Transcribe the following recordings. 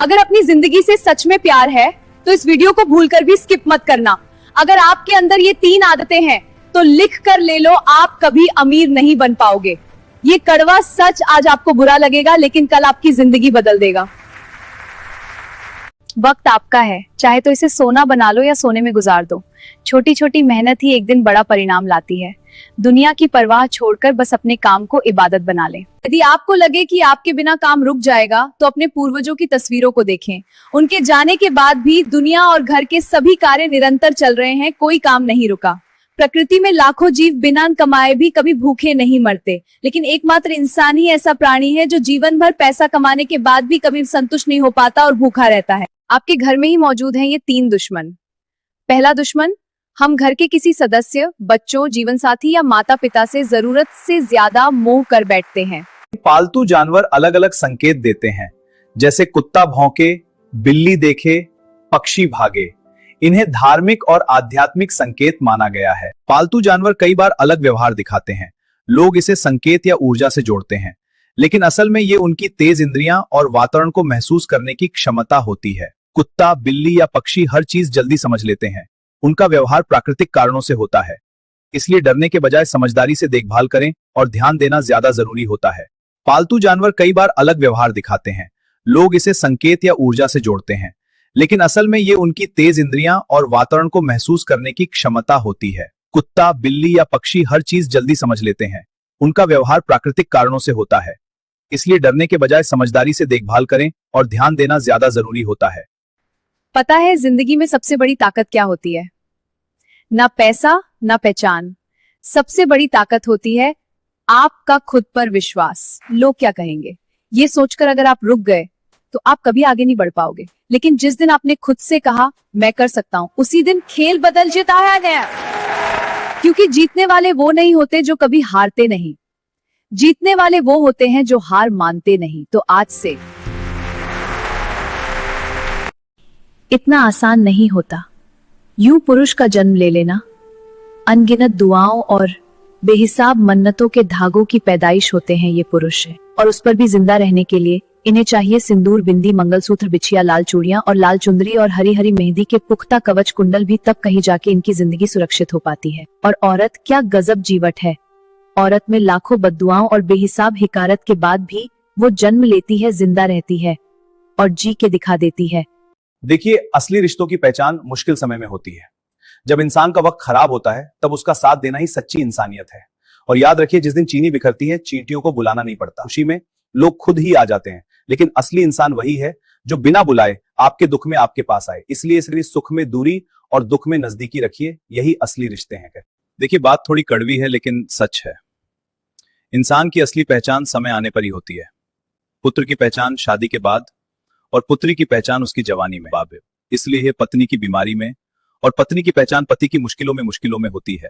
अगर अपनी जिंदगी से सच में प्यार है तो इस वीडियो को भूलकर भी स्किप मत करना। अगर आपके अंदर ये 3 आदतें हैं तो लिख कर ले लो, आप कभी अमीर नहीं बन पाओगे। ये कड़वा सच आज आपको बुरा लगेगा, लेकिन कल आपकी जिंदगी बदल देगा। वक्त आपका है, चाहे तो इसे सोना बना लो या सोने में गुजार दो। छोटी छोटी मेहनत ही एक दिन बड़ा परिणाम लाती है। दुनिया की परवाह छोड़कर बस अपने काम को इबादत बना लें। यदि आपको लगे कि आपके बिना काम रुक जाएगा तो अपने पूर्वजों की तस्वीरों को देखें। उनके जाने के बाद भी दुनिया और घर के सभी कार्य निरंतर चल रहे हैं, कोई काम नहीं रुका। प्रकृति में लाखों जीव बिना कमाए भी कभी भूखे नहीं मरते, लेकिन एकमात्र इंसान ही ऐसा प्राणी है जो जीवन भर पैसा कमाने के बाद भी कभी संतुष्ट नहीं हो पाता और भूखा रहता है। आपके घर में ही मौजूद हैं ये 3 दुश्मन। पहला दुश्मन, हम घर के किसी सदस्य, बच्चों, जीवन साथी या माता पिता से जरूरत से ज्यादा मोह कर बैठते हैं। पालतू जानवर अलग अलग संकेत देते हैं, जैसे कुत्ता भौंके, बिल्ली देखे, पक्षी भागे। इन्हें धार्मिक और आध्यात्मिक संकेत माना गया है। पालतू जानवर कई बार अलग व्यवहार दिखाते हैं। लोग इसे संकेत या ऊर्जा से जोड़ते हैं, लेकिन असल में ये उनकी तेज इंद्रियां और वातावरण को महसूस करने की क्षमता होती है। कुत्ता, बिल्ली या पक्षी हर चीज जल्दी समझ लेते हैं। उनका व्यवहार प्राकृतिक कारणों से होता है, इसलिए डरने के बजाय समझदारी से देखभाल करें और ध्यान देना ज्यादा जरूरी होता है। पालतू जानवर कई बार अलग व्यवहार दिखाते हैं। लोग इसे संकेत या ऊर्जा से जोड़ते हैं, लेकिन असल में ये उनकी तेज इंद्रियां और वातावरण को महसूस करने की क्षमता होती है। कुत्ता, बिल्ली या पक्षी हर चीज जल्दी समझ लेते हैं। उनका व्यवहार प्राकृतिक कारणों से होता है, इसलिए डरने के बजाय समझदारी से देखभाल करें और ध्यान देना ज्यादा जरूरी होता है। पता है जिंदगी में सबसे बड़ी ताकत क्या होती है? ना पैसा, ना पहचान। सबसे बड़ी ताकत होती है आपका खुद पर विश्वास। लोग क्या कहेंगे, ये सोचकर अगर आप रुक गए तो आप कभी आगे नहीं बढ़ पाओगे। लेकिन जिस दिन आपने खुद से कहा मैं कर सकता हूं, उसी दिन खेल बदल जिताया गया। क्योंकि जीतने वाले वो नहीं होते जो कभी हारते नहीं, जीतने वाले वो होते हैं जो हार मानते नहीं। तो आज से इतना आसान नहीं होता यूं पुरुष का जन्म ले लेना। अनगिनत दुआओं और बेहिसाब मन्नतों के धागों की पैदाइश होते हैं ये पुरुष है, और उस पर भी जिंदा रहने के लिए इन्हें चाहिए सिंदूर, बिंदी, मंगलसूत्र, बिछिया, लाल चूड़ियां और लाल चुंदरी और हरी हरी मेहंदी के पुख्ता कवच कुंडल भी, तब कहीं जाके इनकी जिंदगी सुरक्षित हो पाती है। और औरत क्या गजब जीवट है। औरत में लाखों बद्दुआओं और बेहिसाब हिकारत के बाद भी वो जन्म लेती है, जिंदा रहती है और जी के दिखा देती है। देखिए, असली रिश्तों की पहचान मुश्किल समय में होती है। जब इंसान का वक्त खराब होता है तब उसका साथ देना ही सच्ची इंसानियत है। और याद रखिए, जिस दिन चीनी बिखरती है चींटियों को बुलाना नहीं पड़ता। खुशी में लोग खुद ही आ जाते हैं, लेकिन असली इंसान वही है जो बिना बुलाए आपके दुख में आपके पास आए। इसलिए सुख में दूरी और दुख में नजदीकी रखिए, यही असली रिश्ते हैं। देखिए, बात थोड़ी कड़वी है लेकिन सच है। इंसान की असली पहचान समय आने पर ही होती है। पुत्र की पहचान शादी के बाद और पुत्री की पहचान उसकी जवानी में। इसलिए पत्नी की बीमारी में, और पत्नी की पहचान पति की मुश्किलों में होती है।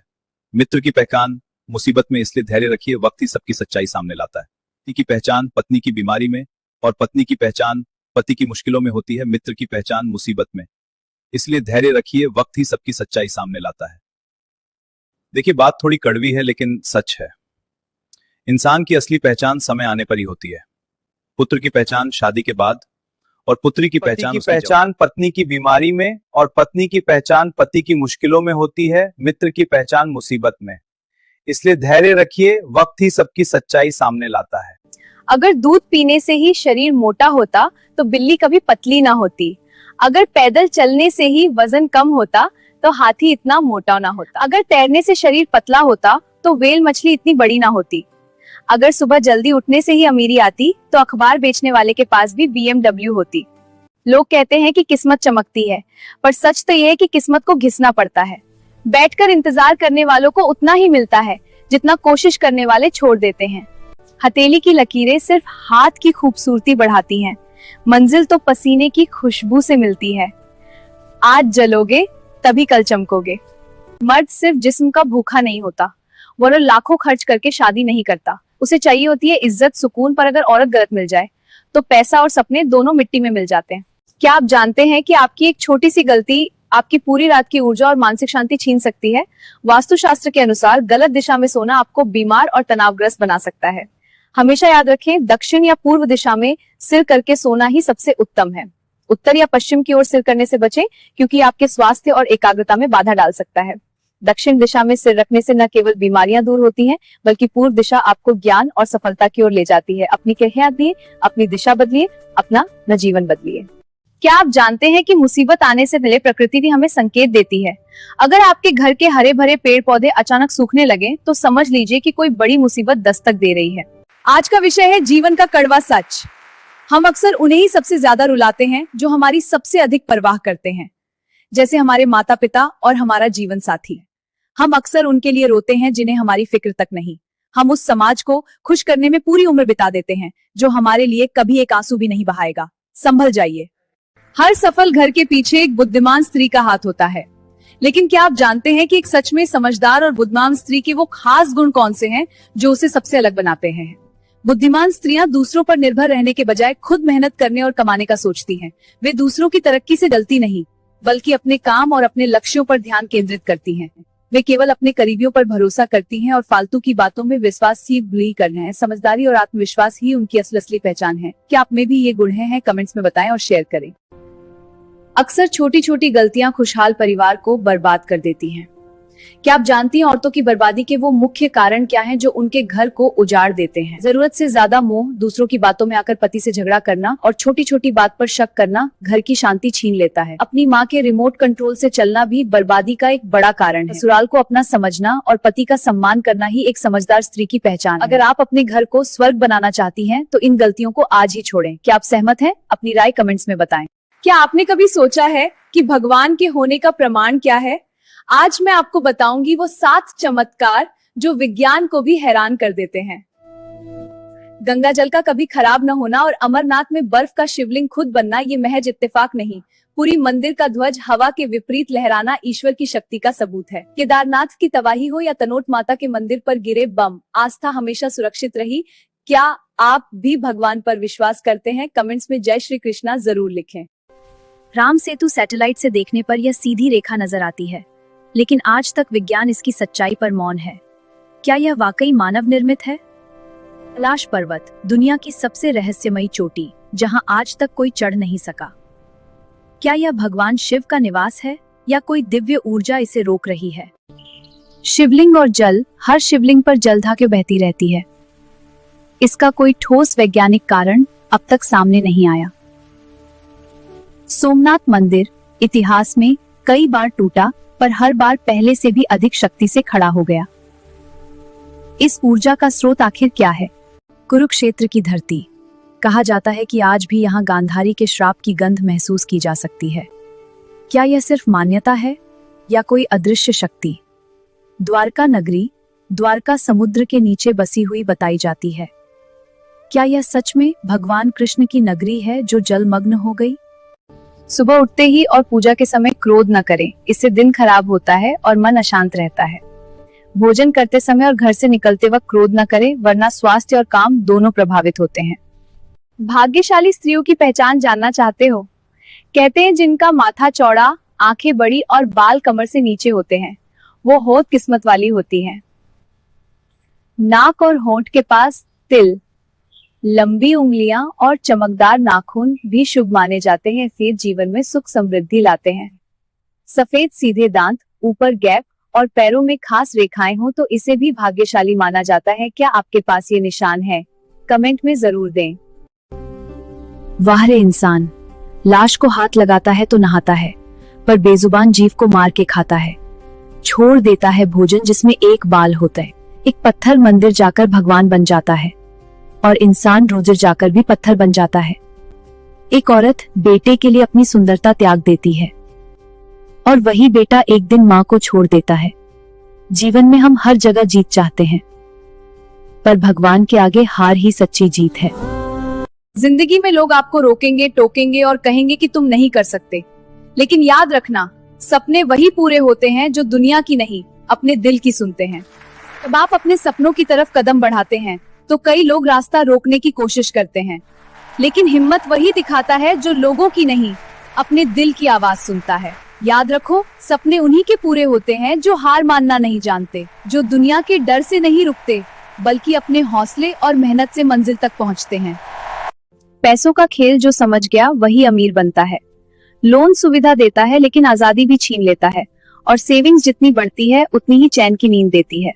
मित्र की पहचान मुसीबत में, इसलिए धैर्य रखिए, वक्त ही सबकी सच्चाई सामने लाता है। पति की पहचान पत्नी की बीमारी में और पत्नी की पहचान पति की मुश्किलों में होती है। मित्र की पहचान मुसीबत में, इसलिए धैर्य रखिए, वक्त ही सबकी सच्चाई सामने लाता है। देखिए, बात थोड़ी कड़वी है लेकिन सच है। इंसान की असली पहचान समय आने पर ही होती है। पुत्र की पहचान शादी के बाद और पुत्री की पहचान पत्नी की बीमारी में और पत्नी की पहचान पति की मुश्किलों में होती है। मित्र की पहचान मुसीबत में, इसलिए धैर्य रखिए, वक्त ही सबकी सच्चाई सामने लाता है। अगर दूध पीने से ही शरीर मोटा होता तो बिल्ली कभी पतली ना होती। अगर पैदल चलने से ही वजन कम होता तो हाथी इतना मोटा ना होता। अगर तैरने से शरीर पतला होता तो व्हेल मछली इतनी बड़ी ना होती। अगर सुबह जल्दी उठने से ही अमीरी आती तो अखबार बेचने वाले के पास भी BMW होती। लोग कहते हैं कि किस्मत चमकती है, पर सच तो यह है कि किस्मत को घिसना पड़ता है। बैठकर इंतजार करने वालों को उतना ही मिलता है जितना कोशिश करने वाले छोड़ देते हैं। हथेली की लकीरें सिर्फ हाथ की खूबसूरती बढ़ाती हैं, मंजिल तो पसीने की खुशबू से मिलती है। आज जलोगे तभी कल चमकोगे। मर्द सिर्फ जिस्म का भूखा नहीं होता, वो लाखों खर्च करके शादी नहीं करता। उसे चाहिए होती है इज्जत, सुकून। पर अगर औरत गलत मिल जाए तो पैसा और सपने दोनों मिट्टी में मिल जाते हैं। क्या आप जानते हैं कि आपकी एक छोटी सी गलती आपकी पूरी रात की ऊर्जा और मानसिक शांति छीन सकती है? वास्तुशास्त्र के अनुसार गलत दिशा में सोना आपको बीमार और तनावग्रस्त बना सकता है। हमेशा याद रखें, दक्षिण या पूर्व दिशा में सिर करके सोना ही सबसे उत्तम है। उत्तर या पश्चिम की ओर सिर करने से बचें, क्योंकि आपके स्वास्थ्य और एकाग्रता में बाधा डाल सकता है। दक्षिण दिशा में सिर रखने से न केवल बीमारियां दूर होती हैं, बल्कि पूर्व दिशा आपको ज्ञान और सफलता की ओर ले जाती है। अपनी खैरियत दिए, अपनी दिशा बदलिए, अपना न जीवन बदलिए। क्या आप जानते हैं कि मुसीबत आने से पहले प्रकृति भी हमें संकेत देती है? अगर आपके घर के हरे भरे पेड़ पौधे अचानक सूखने लगे, तो समझ लीजिए कि कोई बड़ी मुसीबत दस्तक दे रही है। आज का विषय है जीवन का कड़वा सच। हम अक्सर उन्हें ही सबसे ज्यादा रुलाते हैं जो हमारी सबसे अधिक परवाह करते हैं, जैसे हमारे माता पिता और हमारा जीवन साथी। हम अक्सर उनके लिए रोते हैं जिन्हें हमारी फिक्र तक नहीं। हम उस समाज को खुश करने में पूरी उम्र बिता देते हैं जो हमारे लिए कभी एक आंसू भी नहीं बहाएगा। संभल जाइए। हर सफल घर के पीछे एक बुद्धिमान स्त्री का हाथ होता है, लेकिन क्या आप जानते हैं कि एक सच में समझदार और बुद्धिमान स्त्री के वो खास गुण कौन से हैं जो उसे सबसे अलग बनाते हैं? बुद्धिमान स्त्रियां दूसरों पर निर्भर रहने के बजाय खुद मेहनत करने और कमाने का सोचती हैं। वे दूसरों की तरक्की से जलती नहीं, बल्कि अपने काम और अपने लक्ष्यों पर ध्यान केंद्रित करती हैं। वे केवल अपने करीबियों पर भरोसा करती हैं और फालतू की बातों में विश्वास ही भूल कर रहे हैं। समझदारी और आत्मविश्वास ही उनकी असली पहचान है। क्या आप में भी ये गुण हैं? कमेंट्स में बताएं और शेयर करें। अक्सर छोटी छोटी गलतियां खुशहाल परिवार को बर्बाद कर देती हैं। क्या आप जानती हैं औरतों की बर्बादी के वो मुख्य कारण क्या हैं जो उनके घर को उजाड़ देते हैं? जरूरत से ज्यादा मोह, दूसरों की बातों में आकर पति से झगड़ा करना और छोटी छोटी बात पर शक करना घर की शांति छीन लेता है। अपनी माँ के रिमोट कंट्रोल से चलना भी बर्बादी का एक बड़ा कारण है। ससुराल को अपना समझना और पति का सम्मान करना ही एक समझदार स्त्री की पहचान है। अगर आप अपने घर को स्वर्ग बनाना चाहती हैं, तो इन गलतियों को आज ही छोड़ें। क्या आप सहमत हैं? अपनी राय कमेंट्स में बताएं। क्या आपने कभी सोचा है कि भगवान के होने का प्रमाण क्या है? आज मैं आपको बताऊंगी वो 7 चमत्कार जो विज्ञान को भी हैरान कर देते हैं। गंगा जल का कभी खराब न होना और अमरनाथ में बर्फ का शिवलिंग खुद बनना ये महज इत्तेफाक नहीं, पूरी मंदिर का ध्वज हवा के विपरीत लहराना ईश्वर की शक्ति का सबूत है। केदारनाथ की तबाही हो या तनोट माता के मंदिर पर गिरे बम, आस्था हमेशा सुरक्षित रही। क्या आप भी भगवान पर विश्वास करते हैं? कमेंट्स में जय श्री कृष्णा जरूर लिखें। राम सेतु सैटेलाइट से देखने पर यह सीधी रेखा नजर आती है, लेकिन आज तक विज्ञान इसकी सच्चाई पर मौन है। क्या यह वाकई मानव निर्मित है? कैलाश पर्वत, दुनिया की सबसे रहस्यमयी चोटी, जहां आज तक कोई चढ़ नहीं सका। क्या यह भगवान शिव का निवास है या कोई दिव्य ऊर्जा इसे रोक रही है? शिवलिंग और जल, हर शिवलिंग पर जलधाके बहती रहती है। इसका कोई ठोस वैज्ञानिक कारण अब तक सामने नहीं आया। सोमनाथ मंदिर इतिहास में कई बार टूटा, पर हर बार पहले से भी अधिक शक्ति से खड़ा हो गया। इस ऊर्जा का स्रोत आखिर क्या है? कुरुक्षेत्र की धरती। कहा जाता है कि आज भी यहाँ गांधारी के श्राप की गंध महसूस की जा सकती है। क्या यह सिर्फ मान्यता है या कोई अदृश्य शक्ति? द्वारका नगरी, द्वारका समुद्र के नीचे बसी हुई बताई जाती है। क्या यह सच में भगवान कृष्ण की नगरी है जो जलमग्न हो गई? सुबह उठते ही और पूजा के समय क्रोध न करें, इससे दिन खराब होता है और मन अशांत रहता है। भोजन करते समय और घर से निकलते वक्त क्रोध न करें, वरना स्वास्थ्य और काम दोनों प्रभावित होते हैं। भाग्यशाली स्त्रियों की पहचान जानना चाहते हो? कहते हैं जिनका माथा चौड़ा, आंखें बड़ी और बाल कमर से नीचे होते हैं, वो बहुत किस्मत वाली होती हैं। नाक और होंठ के पास तिल, लंबी उंगलियां और चमकदार नाखून भी शुभ माने जाते हैं, इसलिए जीवन में सुख समृद्धि लाते हैं। सफेद सीधे दांत, ऊपर गैप और पैरों में खास रेखाएं हो तो इसे भी भाग्यशाली माना जाता है। क्या आपके पास ये निशान है? कमेंट में जरूर दें। वाह रे इंसान, लाश को हाथ लगाता है तो नहाता है, पर बेजुबान जीव को मार के खाता है। छोड़ देता है भोजन जिसमें एक बाल होता है। एक पत्थर मंदिर जाकर भगवान बन जाता है और इंसान रोजर जाकर भी पत्थर बन जाता है। एक औरत बेटे के लिए अपनी सुंदरता त्याग देती है और वही बेटा एक दिन माँ को छोड़ देता है। जीवन में हम हर जगह जीत चाहते हैं, पर भगवान के आगे हार ही सच्ची जीत है। जिंदगी में लोग आपको रोकेंगे, टोकेंगे और कहेंगे कि तुम नहीं कर सकते, लेकिन याद रखना, सपने वही पूरे होते हैं जो दुनिया की नहीं, अपने दिल की सुनते हैं। जब आप अपने सपनों की तरफ कदम बढ़ाते हैं तो कई लोग रास्ता रोकने की कोशिश करते हैं, लेकिन हिम्मत वही दिखाता है जो लोगों की नहीं, अपने दिल की आवाज सुनता है। याद रखो, सपने उन्हीं के पूरे होते हैं जो हार मानना नहीं जानते, जो दुनिया के डर से नहीं रुकते, बल्कि अपने हौसले और मेहनत से मंजिल तक पहुंचते हैं। पैसों का खेल जो समझ गया वही अमीर बनता है। लोन सुविधा देता है लेकिन आजादी भी छीन लेता है, और सेविंग्स जितनी बढ़ती है उतनी ही चैन की नींद देती है।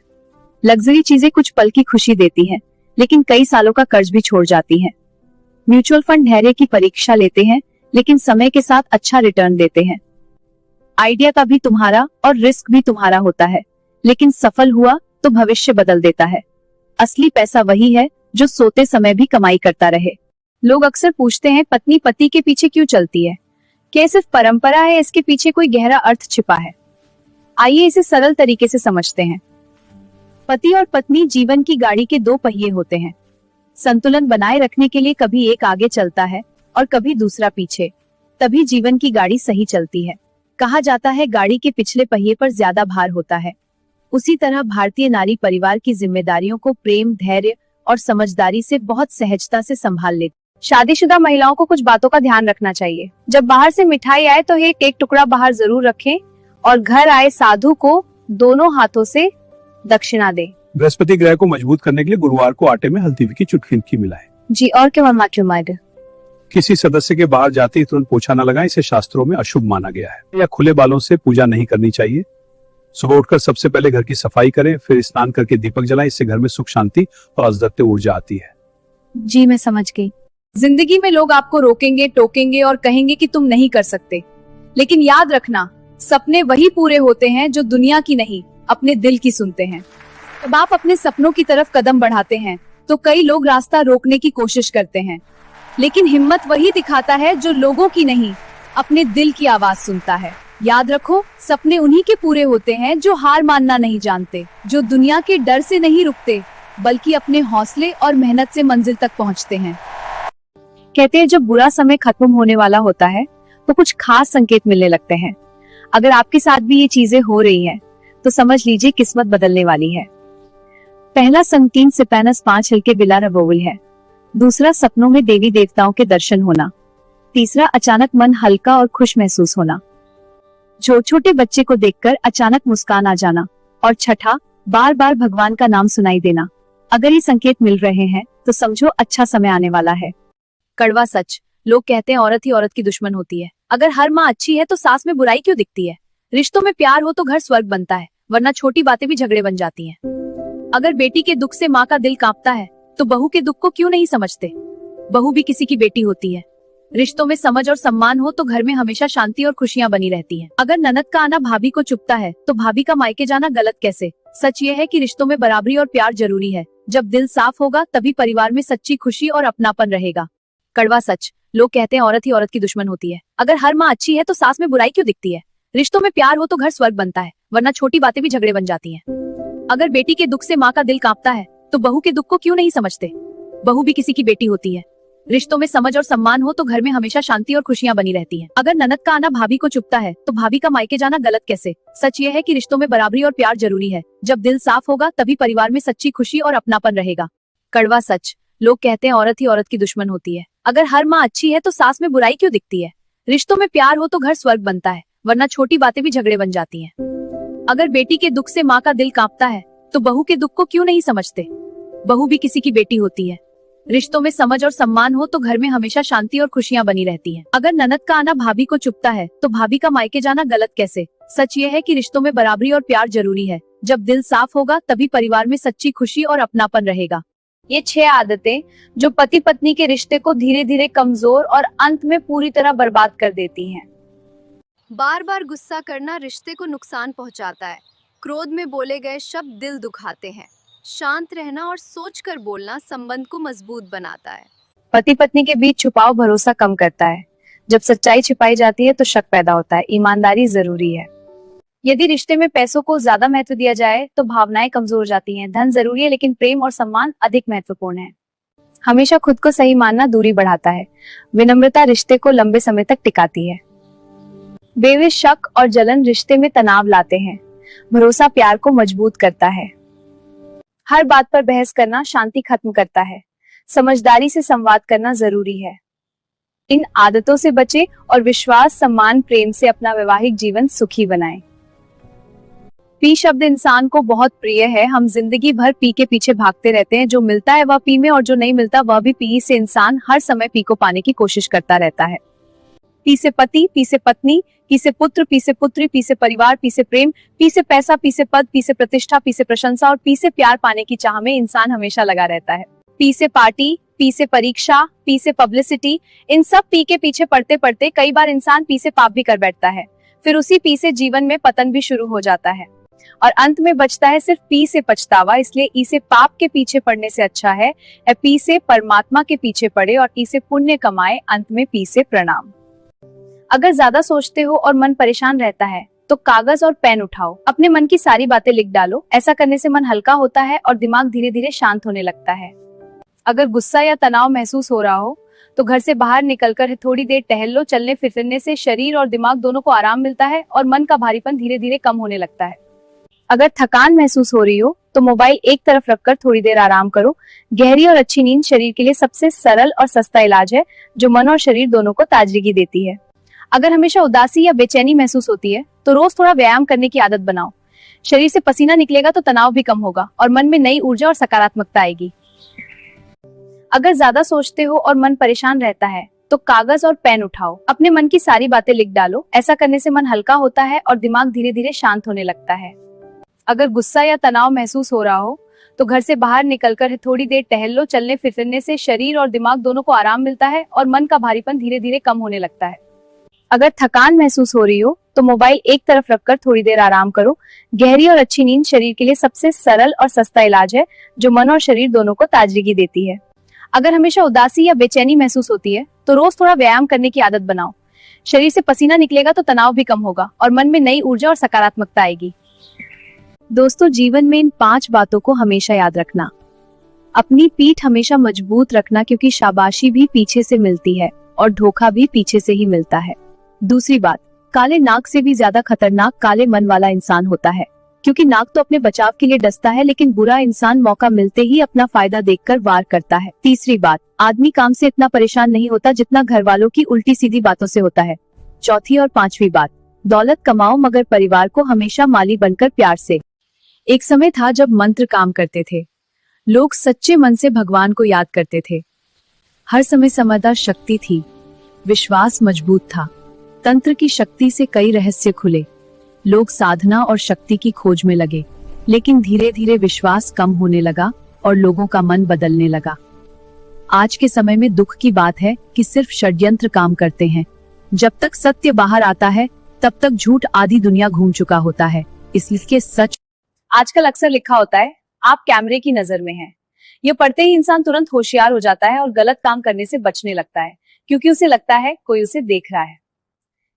लग्जरी चीजें कुछ पल की खुशी देती हैं, लेकिन कई सालों का कर्ज भी छोड़ जाती हैं। म्यूचुअल फंड धैर्य की परीक्षा लेते हैं, लेकिन समय के साथ अच्छा रिटर्न देते हैं। आइडिया का भी तुम्हारा और रिस्क भी तुम्हारा होता है, लेकिन सफल हुआ तो भविष्य बदल देता है। असली पैसा वही है जो सोते समय भी कमाई करता रहे। लोग अक्सर पूछते हैं पत्नी पति के पीछे क्यों चलती है, क्या सिर्फ परंपरा है, इसके पीछे कोई गहरा अर्थ छिपा है? आइए इसे सरल तरीके से समझते हैं। पति और पत्नी जीवन की गाड़ी के दो पहिए होते हैं। संतुलन बनाए रखने के लिए कभी एक आगे चलता है और कभी दूसरा पीछे, तभी जीवन की गाड़ी सही चलती है। कहा जाता है गाड़ी के पिछले पहिए पर ज्यादा भार होता है। उसी तरह भारतीय नारी परिवार की जिम्मेदारियों को प्रेम, धैर्य और समझदारी से बहुत सहजता से संभाल लेती। शादीशुदा महिलाओं को कुछ बातों का ध्यान रखना चाहिए। जब बाहर से मिठाई आए तो एक टुकड़ा बाहर जरूर रखें, और घर आए साधु को दोनों हाथों से दक्षिणा दें। बृहस्पति ग्रह को मजबूत करने के लिए गुरुवार को आटे में हल्दी की चुटकी मिलाएं। जी, और क्या मम्मा क्यों मार? किसी सदस्य के बाहर जाते ही तुरंत पोछा न लगाएं, इसे शास्त्रों में अशुभ माना गया है। या खुले बालों से पूजा नहीं करनी चाहिए। सुबह उठकर सबसे पहले घर की सफाई करें, फिर स्नान करके दीपक जलाएं। इससे घर में सुख, शांति और अद्वितीय ऊर्जा आती है। जी, मैं समझ गई। जिंदगी में लोग आपको रोकेंगे, टोकेंगे और कहेंगे कि तुम नहीं कर सकते, लेकिन याद रखना, सपने वही पूरे होते हैं जो दुनिया की नहीं, अपने दिल की सुनते हैं। जब आप अपने सपनों की तरफ कदम बढ़ाते हैं तो कई लोग रास्ता रोकने की कोशिश करते हैं, लेकिन हिम्मत वही दिखाता है जो लोगों की नहीं, अपने दिल की आवाज सुनता है। याद रखो, सपने उन्हीं के पूरे होते हैं जो हार मानना नहीं जानते, जो दुनिया के डर से नहीं रुकते, बल्कि अपने हौसले और मेहनत से मंजिल तक पहुंचते हैं। कहते हैं जब बुरा समय खत्म होने वाला होता है तो कुछ खास संकेत मिलने लगते हैं। अगर आपके साथ भी ये चीजें हो रही हैं, तो समझ लीजिए किस्मत बदलने वाली है। पहला संग 3 सिपैनस 5 हल्के बिला रबोवल है। दूसरा, सपनों में देवी देवताओं के दर्शन होना। तीसरा, अचानक मन हल्का और खुश महसूस होना। छोटे बच्चे को देखकर अचानक मुस्कान आ जाना। और छठा, बार बार भगवान का नाम सुनाई देना। अगर ये संकेत मिल रहे हैं तो समझो अच्छा समय आने वाला है। कड़वा सच, लोग कहते हैं औरत ही औरत की दुश्मन होती है। अगर हर माँ अच्छी है तो सास में बुराई क्यों दिखती है? रिश्तों में प्यार हो तो घर स्वर्ग बनता है, वरना छोटी बातें भी झगड़े बन जाती हैं। अगर बेटी के दुख से माँ का दिल कांपता है तो बहू के दुख को क्यों नहीं समझते? बहू भी किसी की बेटी होती है। रिश्तों में समझ और सम्मान हो तो घर में हमेशा शांति और खुशियां बनी रहती हैं। अगर ननद का आना भाभी को चुभता है तो भाभी का मायके जाना गलत कैसे? सच ये है कि रिश्तों में बराबरी और प्यार जरूरी है। जब दिल साफ होगा तभी परिवार में सच्ची खुशी और अपनापन रहेगा। कड़वा सच, लोग कहते हैं औरत ही औरत की दुश्मन होती है। अगर हर माँ अच्छी है तो सास में बुराई क्यों दिखती है? रिश्तों में प्यार हो तो घर स्वर्ग बनता है, वरना छोटी बातें भी झगड़े बन जाती हैं। अगर बेटी के दुख से माँ का दिल कांपता है तो बहू के दुख को क्यों नहीं समझते? बहू भी किसी की बेटी होती है। रिश्तों में समझ और सम्मान हो तो घर में हमेशा शांति और खुशियां बनी रहती हैं। अगर ननद का आना भाभी को चुभता है तो भाभी का मायके जाना गलत कैसे? सच ये है कि रिश्तों में बराबरी और प्यार जरूरी है। जब दिल साफ होगा तभी परिवार में सच्ची खुशी और अपनापन रहेगा। कड़वा सच, लोग कहते हैं औरत ही औरत की दुश्मन होती है। अगर हर माँ अच्छी है तो सास में बुराई क्यों दिखती है? रिश्तों में प्यार हो तो घर स्वर्ग बनता है, वरना छोटी बातें भी झगड़े बन जाती हैं। अगर बेटी के दुख से माँ का दिल कांपता है तो बहू के दुख को क्यों नहीं समझते? बहू भी किसी की बेटी होती है। रिश्तों में समझ और सम्मान हो तो घर में हमेशा शांति और खुशियां बनी रहती हैं। अगर ननद का आना भाभी को चुभता है तो भाभी का मायके जाना गलत कैसे? सच ये है कि रिश्तों में बराबरी और प्यार जरूरी है। जब दिल साफ होगा तभी परिवार में सच्ची खुशी और अपनापन रहेगा। ये 6 आदतें जो पति पत्नी के रिश्ते को धीरे धीरे कमजोर और अंत में पूरी तरह बर्बाद कर देती हैं। बार बार गुस्सा करना रिश्ते को नुकसान पहुंचाता है। क्रोध में बोले गए शब्द दिल दुखाते हैं। शांत रहना और सोचकर बोलना संबंध को मजबूत बनाता है। पति पत्नी के बीच छुपाव भरोसा कम करता है। जब सच्चाई छिपाई जाती है तो शक पैदा होता है। ईमानदारी जरूरी है। यदि रिश्ते में पैसों को ज्यादा महत्व दिया जाए तो भावनाएं कमजोर हो जाती हैं। धन जरूरी है लेकिन प्रेम और सम्मान अधिक महत्वपूर्ण है। हमेशा खुद को सही मानना दूरी बढ़ाता है। विनम्रता रिश्ते को लंबे समय तक टिकाती है। बेवजह शक और जलन रिश्ते में तनाव लाते हैं। भरोसा प्यार को मजबूत करता है। हर बात पर बहस करना शांति खत्म करता है। समझदारी से संवाद करना जरूरी है। इन आदतों से बचें और विश्वास, सम्मान, प्रेम से अपना वैवाहिक जीवन सुखी बनाएं। पी शब्द इंसान को बहुत प्रिय है। हम जिंदगी भर पी के पीछे भागते रहते हैं। जो मिलता है वह पी में और जो नहीं मिलता वह भी पी से। इंसान हर समय पी को पाने की कोशिश करता रहता है। पी से पति, पी से पत्नी, पी से पुत्र, पी से पुत्री, पी से परिवार, पी से प्रेम, पी से पैसा, पी से पद, पी से प्रतिष्ठा, पी से प्रशंसा और पी से प्यार पाने की चाह में इंसान हमेशा लगा रहता है। पी से पार्टी, पी से परीक्षा, पी से पब्लिसिटी, इन सब पी के पीछे पढ़ते पढ़ते कई बार इंसान पी से पाप भी कर बैठता है। फिर उसी पी से जीवन में पतन भी शुरू हो जाता है और अंत में बचता है सिर्फ पी से पछतावा। इसलिए ई से पाप के पीछे पड़ने से अच्छा है पी से परमात्मा के पीछे पड़े और ई से पुण्य कमाए, अंत में पी से प्रणाम। अगर ज्यादा सोचते हो और मन परेशान रहता है तो कागज और पेन उठाओ, अपने मन की सारी बातें लिख डालो। ऐसा करने से मन हल्का होता है और दिमाग धीरे धीरे शांत होने लगता है। अगर गुस्सा या तनाव महसूस हो रहा हो तो घर से बाहर निकलकर थोड़ी देर टहल लो। चलने फिरने से शरीर और दिमाग दोनों को आराम मिलता है और मन का भारीपन धीरे धीरे कम होने लगता है। अगर थकान महसूस हो रही हो तो मोबाइल एक तरफ रखकर थोड़ी देर आराम करो। गहरी और अच्छी नींद शरीर के लिए सबसे सरल और सस्ता इलाज है, जो मन और शरीर दोनों को ताजगी देती है। अगर हमेशा उदासी या बेचैनी महसूस होती है तो रोज थोड़ा व्यायाम करने की आदत बनाओ। शरीर से पसीना निकलेगा तो तनाव भी कम होगा और मन में नई ऊर्जा और सकारात्मकता आएगी। अगर ज्यादा सोचते हो और मन परेशान रहता है तो कागज और पेन उठाओ, अपने मन की सारी बातें लिख डालो। ऐसा करने से मन हल्का होता है और दिमाग धीरे धीरे शांत होने लगता है। अगर गुस्सा या तनाव महसूस हो रहा हो तो घर से बाहर निकलकर थोड़ी देर टहल लो। चलने फिरने से शरीर और दिमाग दोनों को आराम मिलता है और मन का भारीपन धीरे धीरे कम होने लगता है। अगर थकान महसूस हो रही हो तो मोबाइल एक तरफ रखकर थोड़ी देर आराम करो। गहरी और अच्छी नींद शरीर के लिए सबसे सरल और सस्ता इलाज है, जो मन और शरीर दोनों को ताजगी देती है। अगर हमेशा उदासी या बेचैनी महसूस होती है तो रोज थोड़ा व्यायाम करने की आदत बनाओ। शरीर से पसीना निकलेगा तो तनाव भी कम होगा और मन में नई ऊर्जा और सकारात्मकता आएगी। दोस्तों, जीवन में इन 5 बातों को हमेशा याद रखना। अपनी पीठ हमेशा मजबूत रखना, क्योंकि शाबाशी भी पीछे से मिलती है और धोखा भी पीछे से ही मिलता है। दूसरी बात, काले नाग से भी ज्यादा खतरनाक काले मन वाला इंसान होता है, क्योंकि नाग तो अपने बचाव के लिए डसता है, लेकिन बुरा इंसान मौका मिलते ही अपना फायदा देखकर वार करता है। तीसरी बात, आदमी काम से इतना परेशान नहीं होता जितना घर वालों की उल्टी सीधी बातों से होता है। चौथी और पांचवी बात, दौलत कमाओ मगर परिवार को हमेशा माली बनकर प्यार से। एक समय था जब मंत्र काम करते थे, लोग सच्चे मन से भगवान को याद करते थे। हर समय समझदार शक्ति थी, विश्वास मजबूत था, तंत्र की शक्ति से कई रहस्य खुले। लोग साधना और शक्ति की खोज में लगे, लेकिन धीरे धीरे विश्वास कम होने लगा और लोगों का मन बदलने लगा। आज के समय में दुख की बात है कि सिर्फ षड्यंत्र काम करते हैं। जब तक सत्य बाहर आता है तब तक झूठ आधी दुनिया घूम चुका होता है। इसलिए सच आजकल अक्सर लिखा होता है, आप कैमरे की नजर में हैं। ये पढ़ते ही इंसान तुरंत होशियार हो जाता है और गलत काम करने से बचने लगता है, क्योंकि उसे लगता है कोई उसे देख रहा है।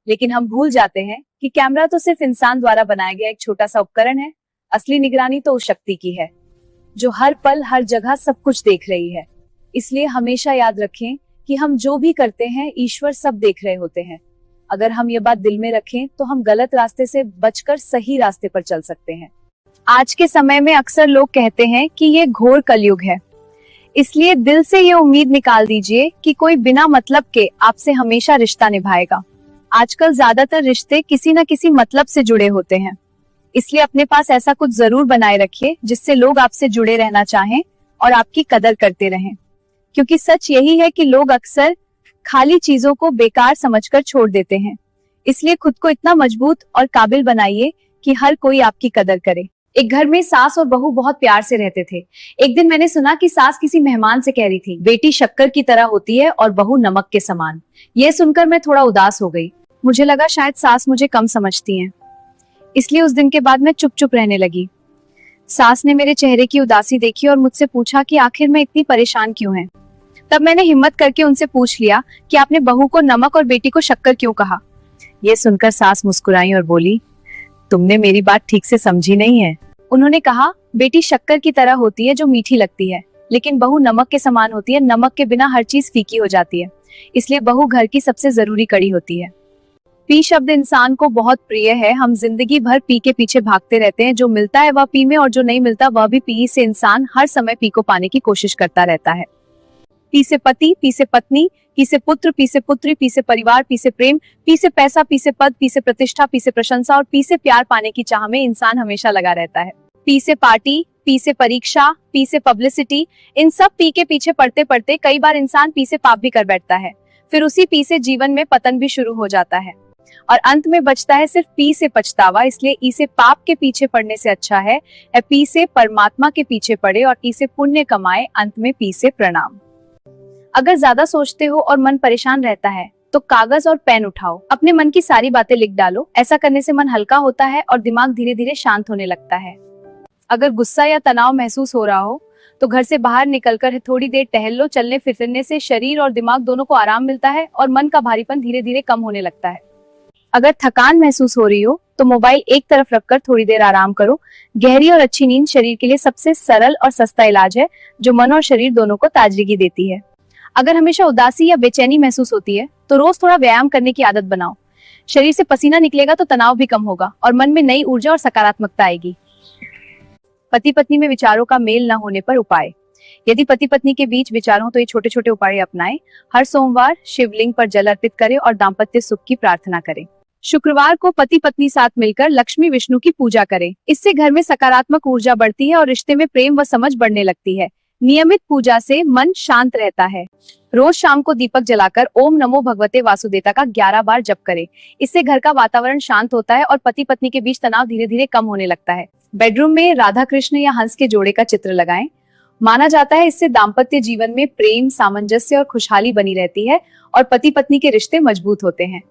लेकिन हम भूल जाते हैं कि कैमरा तो सिर्फ इंसान द्वारा बनाया गया एक छोटा सा उपकरण है। असली निगरानी तो उस शक्ति की है जो हर पल हर जगह सब कुछ देख रही है। इसलिए हमेशा याद रखें कि हम जो भी करते हैं ईश्वर सब देख रहे होते हैं। अगर हम ये बात दिल में रखें तो हम गलत रास्ते से बचकर सही रास्ते पर चल सकते हैं। आज के समय में अक्सर लोग कहते हैं कि ये घोर कलयुग है, इसलिए दिल से ये उम्मीद निकाल दीजिए कि कोई बिना मतलब के आपसे हमेशा रिश्ता निभाएगा। आजकल ज्यादातर रिश्ते किसी न किसी मतलब से जुड़े होते हैं, इसलिए अपने पास ऐसा कुछ जरूर बनाए रखिए जिससे लोग आपसे जुड़े रहना चाहें और आपकी कदर करते रहें। क्योंकि सच यही है कि लोग अक्सर खाली चीजों को बेकार समझकर छोड़ देते हैं। इसलिए खुद को इतना मजबूत और काबिल बनाइए कि हर कोई आपकी कदर करे। एक घर में सास और बहू बहुत प्यार से रहते थे। एक दिन मैंने सुना कि सास किसी मेहमान से कह रही थी, बेटी शक्कर की तरह होती है और बहू नमक के समान। यह सुनकर मैं थोड़ा उदास हो गई। मुझे लगा शायद सास मुझे कम समझती हैं। इसलिए उस दिन के बाद मैं चुप चुप रहने लगी। सास ने मेरे चेहरे की उदासी देखी और मुझसे पूछा कि आखिर मैं इतनी परेशान क्यों है। तब मैंने हिम्मत करके उनसे पूछ लिया कि आपने बहू को नमक और बेटी को शक्कर क्यों कहा। यह सुनकर सास मुस्कुराई और बोली, तुमने मेरी बात ठीक से समझी नहीं है। उन्होंने कहा, बेटी शक्कर की तरह होती है जो मीठी लगती है, लेकिन बहू नमक के समान होती है। नमक के बिना हर चीज फीकी हो जाती है, इसलिए बहू घर की सबसे जरूरी कड़ी होती है। पी शब्द इंसान को बहुत प्रिय है। हम जिंदगी भर पी के पीछे भागते रहते हैं। जो मिलता है वह पी में और जो नहीं मिलता वह भी पी से। इंसान हर समय पी को पाने की कोशिश करता रहता है। पी से पति, पी से पत्नी, पी से पुत्र, पी से पुत्री, पी से परिवार, पी से प्रेम, पी से पैसा, पी से पद, पी से प्रतिष्ठा, पी से प्रशंसा और पी से प्यार पाने की चाह में इंसान हमेशा लगा रहता है। पी से पार्टी, पी से परीक्षा, पी से पब्लिसिटी, इन सब पी के पीछे पढ़ते पढ़ते कई बार इंसान पी से पाप भी कर बैठता है। फिर उसी पी से जीवन में पतन भी शुरू हो जाता है और अंत में बचता है सिर्फ पी से पछतावा। इसलिए ई से पाप के पीछे पड़ने से अच्छा है पी से परमात्मा के पीछे पड़े और ई से पुण्य कमाए, अंत में पी से प्रणाम। अगर ज्यादा सोचते हो और मन परेशान रहता है तो कागज और पेन उठाओ, अपने मन की सारी बातें लिख डालो। ऐसा करने से मन हल्का होता है और दिमाग धीरे धीरे शांत होने लगता है। अगर गुस्सा या तनाव महसूस हो रहा हो तो घर से बाहर निकलकर थोड़ी देर टहल लो। चलने फिरने से शरीर और दिमाग दोनों को आराम मिलता है और मन का भारीपन धीरे धीरे कम होने लगता है। अगर थकान महसूस हो रही हो तो मोबाइल एक तरफ रखकर थोड़ी देर आराम करो। गहरी और अच्छी नींद शरीर के लिए सबसे सरल और सस्ता इलाज है जो मन और शरीर दोनों को ताजगी देती है। अगर हमेशा उदासी या बेचैनी महसूस होती है तो रोज थोड़ा व्यायाम करने की आदत बनाओ। शरीर से पसीना निकलेगा तो तनाव भी कम होगा और मन में नई ऊर्जा और सकारात्मकता आएगी। पति पत्नी में विचारों का मेल न होने पर उपाय। यदि पति पत्नी के बीच विचार हो तो ये छोटे छोटे उपाय अपनाएं। हर सोमवार शिवलिंग पर जल अर्पित करें और दाम्पत्य सुख की प्रार्थना करें। शुक्रवार को पति पत्नी साथ मिलकर लक्ष्मी विष्णु की पूजा करें। इससे घर में सकारात्मक ऊर्जा बढ़ती है और रिश्ते में प्रेम व समझ बढ़ने लगती है। नियमित पूजा से मन शांत रहता है। रोज शाम को दीपक जलाकर ओम नमो भगवते वासुदेता का 11 बार जप करें। इससे घर का वातावरण शांत होता है और पति पत्नी के बीच तनाव धीरे धीरे कम होने लगता है। बेडरूम में राधा कृष्ण या हंस के जोड़े का चित्र लगाएं। माना जाता है इससे दाम्पत्य जीवन में प्रेम, सामंजस्य और खुशहाली बनी रहती है और पति पत्नी के रिश्ते मजबूत होते हैं।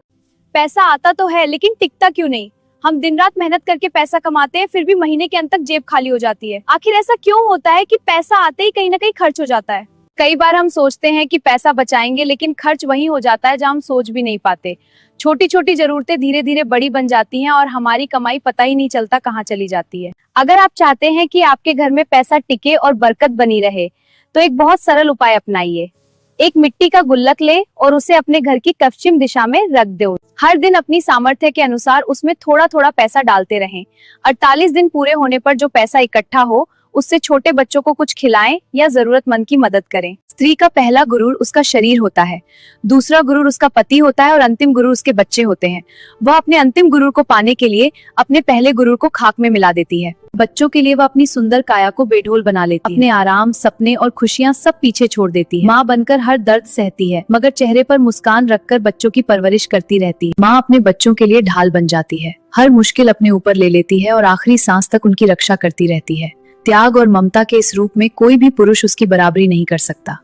पैसा आता तो है लेकिन टिकता क्यों नहीं? हम दिन रात मेहनत करके पैसा कमाते हैं फिर भी महीने के अंत तक जेब खाली हो जाती है। आखिर ऐसा क्यों होता है कि पैसा आते ही कहीं ना कहीं खर्च हो जाता है? कई बार हम सोचते हैं कि पैसा बचाएंगे लेकिन खर्च वहीं हो जाता है जहां हम सोच भी नहीं पाते। छोटी छोटी जरूरतें धीरे धीरे बड़ी बन जाती हैं और हमारी कमाई पता ही नहीं चलता कहाँ चली जाती है। अगर आप चाहते हैं कि आपके घर में पैसा टिके और बरकत बनी रहे तो एक बहुत सरल उपाय अपनाइए। एक मिट्टी का गुल्लक ले और उसे अपने घर की पश्चिम दिशा में रख दो। हर दिन अपनी सामर्थ्य के अनुसार उसमें थोड़ा थोड़ा पैसा डालते रहें। 48 दिन पूरे होने पर जो पैसा इकट्ठा हो उससे छोटे बच्चों को कुछ खिलाएं या जरूरतमंद की मदद करें। स्त्री का पहला गुरूर उसका शरीर होता है, दूसरा गुरूर उसका पति होता है और अंतिम गुरूर उसके बच्चे होते हैं। वह अपने अंतिम गुरूर को पाने के लिए अपने पहले गुरूर को खाक में मिला देती है। बच्चों के लिए वह अपनी सुंदर काया को बेढोल बना लेती है। अपने आराम, सपने और खुशियां सब पीछे छोड़ देती है। माँ बनकर हर दर्द सहती है मगर चेहरे पर मुस्कान रखकर बच्चों की परवरिश करती रहती है। माँ अपने बच्चों के लिए ढाल बन जाती है, हर मुश्किल अपने ऊपर ले लेती है और आखिरी सांस तक उनकी रक्षा करती रहती है। त्याग और ममता के इस रूप में कोई भी पुरुष उसकी बराबरी नहीं कर सकता।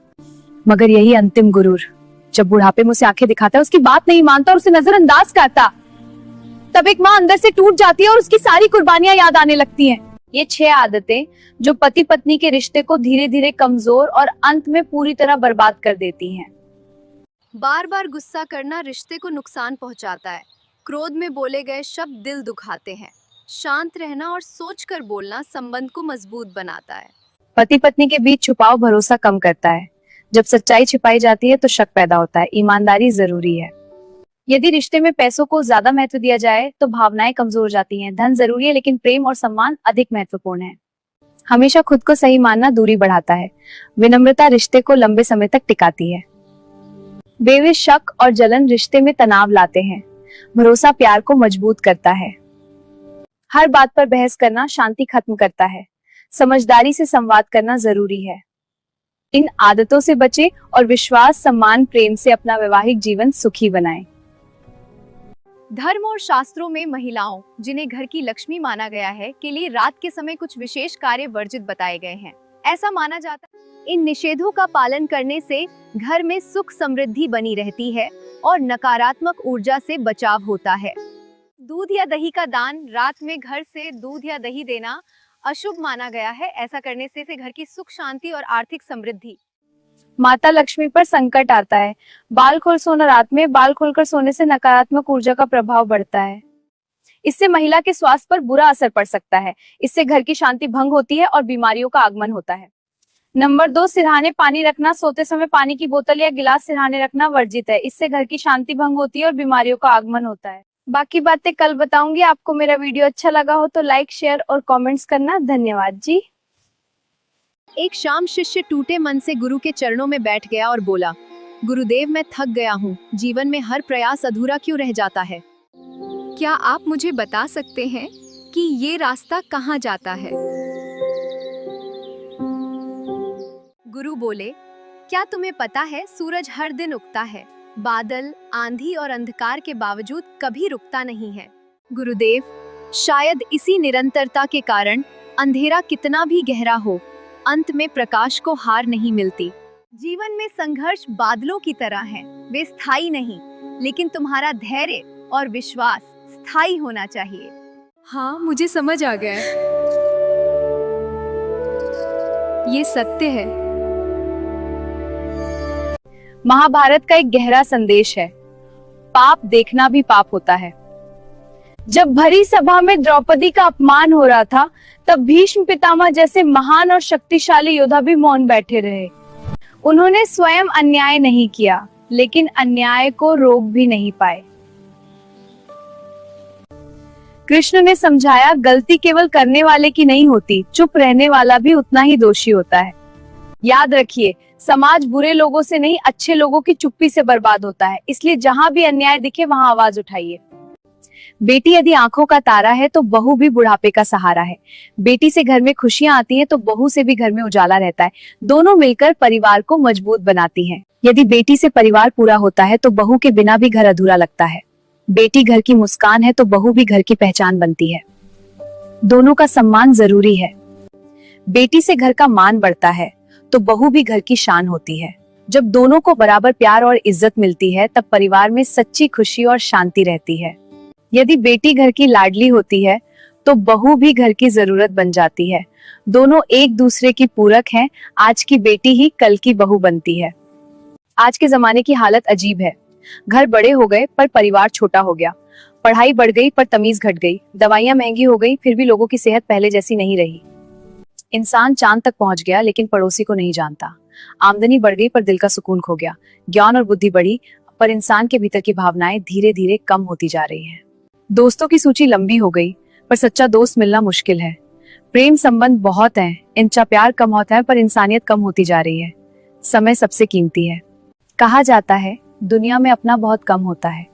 मगर यही अंतिम गुरूर जब बुढ़ापे में उसे आंखें दिखाता है, उसकी बात नहीं मानता और उसे नजरअंदाज करता, तब एक माँ अंदर से टूट जाती है और उसकी सारी कुर्बानियां याद आने लगती हैं। ये 6 आदतें जो पति पत्नी के रिश्ते को धीरे धीरे कमजोर और अंत में पूरी तरह बर्बाद कर देती हैं। बार बार गुस्सा करना रिश्ते को नुकसान पहुंचाता है। क्रोध में बोले गए शब्द दिल दुखाते हैं। शांत रहना और सोचकर बोलना संबंध को मजबूत बनाता है। पति पत्नी के बीच छुपाव भरोसा कम करता है। जब सच्चाई छिपाई जाती है तो शक पैदा होता है। ईमानदारी जरूरी है। यदि रिश्ते में पैसों को ज्यादा महत्व दिया जाए तो भावनाएं कमजोर हो जाती हैं। धन जरूरी है लेकिन प्रेम और सम्मान अधिक महत्वपूर्ण है। हमेशा खुद को सही मानना दूरी बढ़ाता है। विनम्रता रिश्ते को लंबे समय तक टिकाती है। बेविश शक और जलन रिश्ते में तनाव लाते हैं। भरोसा प्यार को मजबूत करता है। हर बात पर बहस करना शांति खत्म करता है। समझदारी से संवाद करना जरूरी है। इन आदतों से बचें और विश्वास, सम्मान, प्रेम से अपना वैवाहिक जीवन सुखी बनाएं। धर्म और शास्त्रों में महिलाओं, जिन्हें घर की लक्ष्मी माना गया है, के लिए रात के समय कुछ विशेष कार्य वर्जित बताए गए हैं। ऐसा माना जाता है इन निषेधों का पालन करने से घर में सुख समृद्धि बनी रहती है और नकारात्मक ऊर्जा से बचाव होता है। दूध या दही का दान। रात में घर से दूध या दही देना अशुभ माना गया है। ऐसा करने से घर की सुख शांति और आर्थिक समृद्धि। माता लक्ष्मी पर संकट आता है। बाल खोल सोना। रात में बाल खोलकर सोने से नकारात्मक ऊर्जा का प्रभाव बढ़ता है। इससे महिला के स्वास्थ्य पर बुरा असर पड़ सकता है। इससे घर की शांति भंग होती है और बीमारियों का आगमन होता है। नंबर 2, सिरहाने पानी रखना। सोते समय पानी की बोतल या गिलास सिरहाने रखना वर्जित है। इससे घर की शांति भंग होती है और बीमारियों का आगमन होता है। बाकी बातें कल बताऊंगी। आपको मेरा वीडियो अच्छा लगा हो तो लाइक, शेयर और कमेंट्स करना। धन्यवाद जी। एक शाम शिष्य टूटे मन से गुरु के चरणों में बैठ गया और बोला, गुरुदेव, मैं थक गया हूँ। जीवन में हर प्रयास अधूरा क्यों रह जाता है? क्या आप मुझे बता सकते हैं कि ये रास्ता कहाँ जाता है? गुरु बोले, क्या तुम्हें पता है सूरज हर दिन उगता है। बादल, आंधी और अंधकार के बावजूद कभी रुकता नहीं है। गुरुदेव, शायद इसी निरंतरता के कारण अंधेरा कितना भी गहरा हो, अंत में प्रकाश को हार नहीं मिलती। जीवन में संघर्ष बादलों की तरह हैं, वे स्थायी नहीं, लेकिन तुम्हारा धैर्य और विश्वास स्थायी होना चाहिए। हाँ, मुझे समझ आ गया। ये सत्य है। महाभारत का एक गहरा संदेश है, पाप देखना भी पाप होता है। जब भरी सभा में द्रौपदी का अपमान हो रहा था, तब भीष्म पितामह जैसे महान और शक्तिशाली योद्धा भी मौन बैठे रहे। उन्होंने स्वयं अन्याय नहीं किया, लेकिन अन्याय को रोक भी नहीं पाए। कृष्ण ने समझाया, गलती केवल करने वाले की नहीं होती, चुप रहने वाला भी उतना ही दोषी होता है। याद रखिए, समाज बुरे लोगों से नहीं, अच्छे लोगों की चुप्पी से बर्बाद होता है। इसलिए जहां भी अन्याय दिखे वहां आवाज उठाइए। बेटी यदि आंखों का तारा है तो बहू भी बुढ़ापे का सहारा है। बेटी से घर में खुशियां आती हैं तो बहू से भी घर में उजाला रहता है। दोनों मिलकर परिवार को मजबूत बनाती हैं। यदि बेटी से परिवार पूरा होता है तो बहू के बिना भी घर अधूरा लगता है। बेटी घर की मुस्कान है तो बहू भी घर की पहचान बनती है। दोनों का सम्मान जरूरी है। बेटी से घर का मान बढ़ता है तो बहू भी घर की शान होती है। जब दोनों को बराबर प्यार और इज्जत मिलती है तब परिवार में सच्ची खुशी और शांति रहती है। यदि बेटी घर की लाडली होती है तो बहू भी घर की जरूरत बन जाती है। दोनों एक दूसरे की पूरक हैं। आज की बेटी ही कल की बहू बनती है। आज के जमाने की हालत अजीब है। घर बड़े हो गए पर परिवार छोटा हो गया। पढ़ाई बढ़ गई पर तमीज घट गई। दवाइयां महंगी हो गई फिर भी लोगों की सेहत पहले जैसी नहीं रही। इंसान चांद तक पहुंच गया लेकिन पड़ोसी को नहीं जानता। आमदनी बढ़ गई पर दिल का सुकून खो गया। ज्ञान और बुद्धि बढ़ी पर इंसान के भीतर की भावनाएं धीरे धीरे कम होती जा रही हैं। दोस्तों की सूची लंबी हो गई पर सच्चा दोस्त मिलना मुश्किल है। प्रेम संबंध बहुत हैं, इनका प्यार कम होता है पर इंसानियत कम होती जा रही है। समय सबसे कीमती है। कहा जाता है दुनिया में अपना बहुत कम होता है।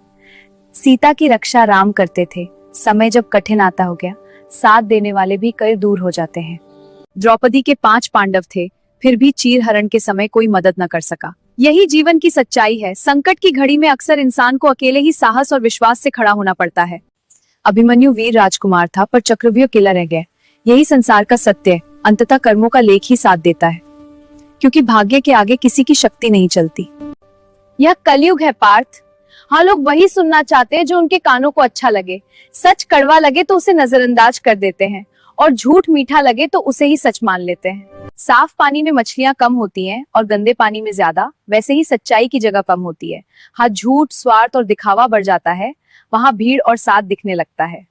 सीता की रक्षा राम करते थे। समय जब कठिन आता हो गया, साथ देने वाले भी कई दूर हो जाते हैं। द्रौपदी के 5 पांडव थे, फिर भी चीरहरण के समय कोई मदद न कर सका। यही जीवन की सच्चाई है। संकट की घड़ी में अक्सर इंसान को अकेले ही साहस और विश्वास से खड़ा होना पड़ता है। अभिमन्यु वीर राजकुमार था पर चक्रव्यूह अकेला रह गया। यही संसार का सत्य है। अंततः कर्मों का लेख ही साथ देता है, क्योंकि भाग्य के आगे किसी की शक्ति नहीं चलती। यह कलयुग है पार्थ। हाँ, लोग वही सुनना चाहते हैं जो उनके कानों को अच्छा लगे। सच कड़वा लगे तो उसे नजरअंदाज कर देते हैं और झूठ मीठा लगे तो उसे ही सच मान लेते हैं। साफ पानी में मछलियां कम होती हैं और गंदे पानी में ज्यादा, वैसे ही सच्चाई की जगह कम होती है। हाँ, झूठ, स्वार्थ और दिखावा बढ़ जाता है, वहां भीड़ और साथ दिखने लगता है।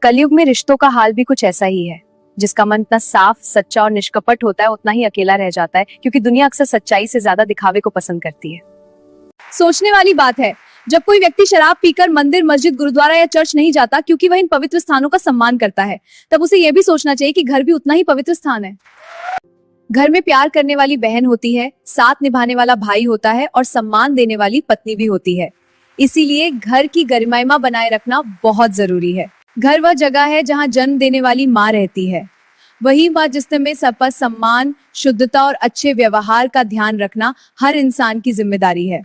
कलयुग में रिश्तों का हाल भी कुछ ऐसा ही है। जिसका मन इतना साफ, सच्चा और निष्कपट होता है उतना ही अकेला रह जाता है, क्योंकि दुनिया अक्सर सच्चाई से ज्यादा दिखावे को पसंद करती है। सोचने वाली बात है, जब कोई व्यक्ति शराब पीकर मंदिर, मस्जिद, गुरुद्वारा या चर्च नहीं जाता क्योंकि वह इन पवित्र स्थानों का सम्मान करता है, तब उसे यह भी सोचना चाहिए कि घर भी उतना ही पवित्र स्थान है। घर में प्यार करने वाली बहन होती है, साथ निभाने वाला भाई होता है और सम्मान देने वाली पत्नी भी होती है। इसीलिए घर की गरिमा बनाए रखना बहुत जरूरी है। घर वह जगह है जहाँ जन्म देने वाली माँ रहती है। वही माँ जिसमें सबका सम्मान, शुद्धता और अच्छे व्यवहार का ध्यान रखना हर इंसान की जिम्मेदारी है।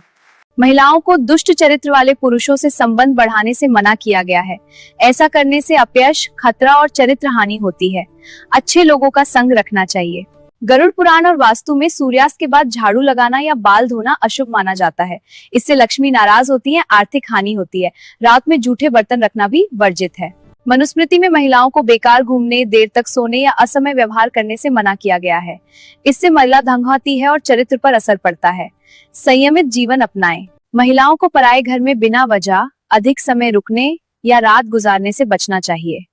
महिलाओं को दुष्ट चरित्र वाले पुरुषों से संबंध बढ़ाने से मना किया गया है। ऐसा करने से अपयश, खतरा और चरित्र हानि होती है। अच्छे लोगों का संग रखना चाहिए। गरुड़ पुराण और वास्तु में सूर्यास्त के बाद झाड़ू लगाना या बाल धोना अशुभ माना जाता है। इससे लक्ष्मी नाराज होती है, आर्थिक हानि होती है। रात में जूठे बर्तन रखना भी वर्जित है। मनुस्मृति में महिलाओं को बेकार घूमने, देर तक सोने या असमय व्यवहार करने से मना किया गया है। इससे महिला धंगाती है और चरित्र पर असर पड़ता है। संयमित जीवन अपनाएं। महिलाओं को पराये घर में बिना वजह अधिक समय रुकने या रात गुजारने से बचना चाहिए।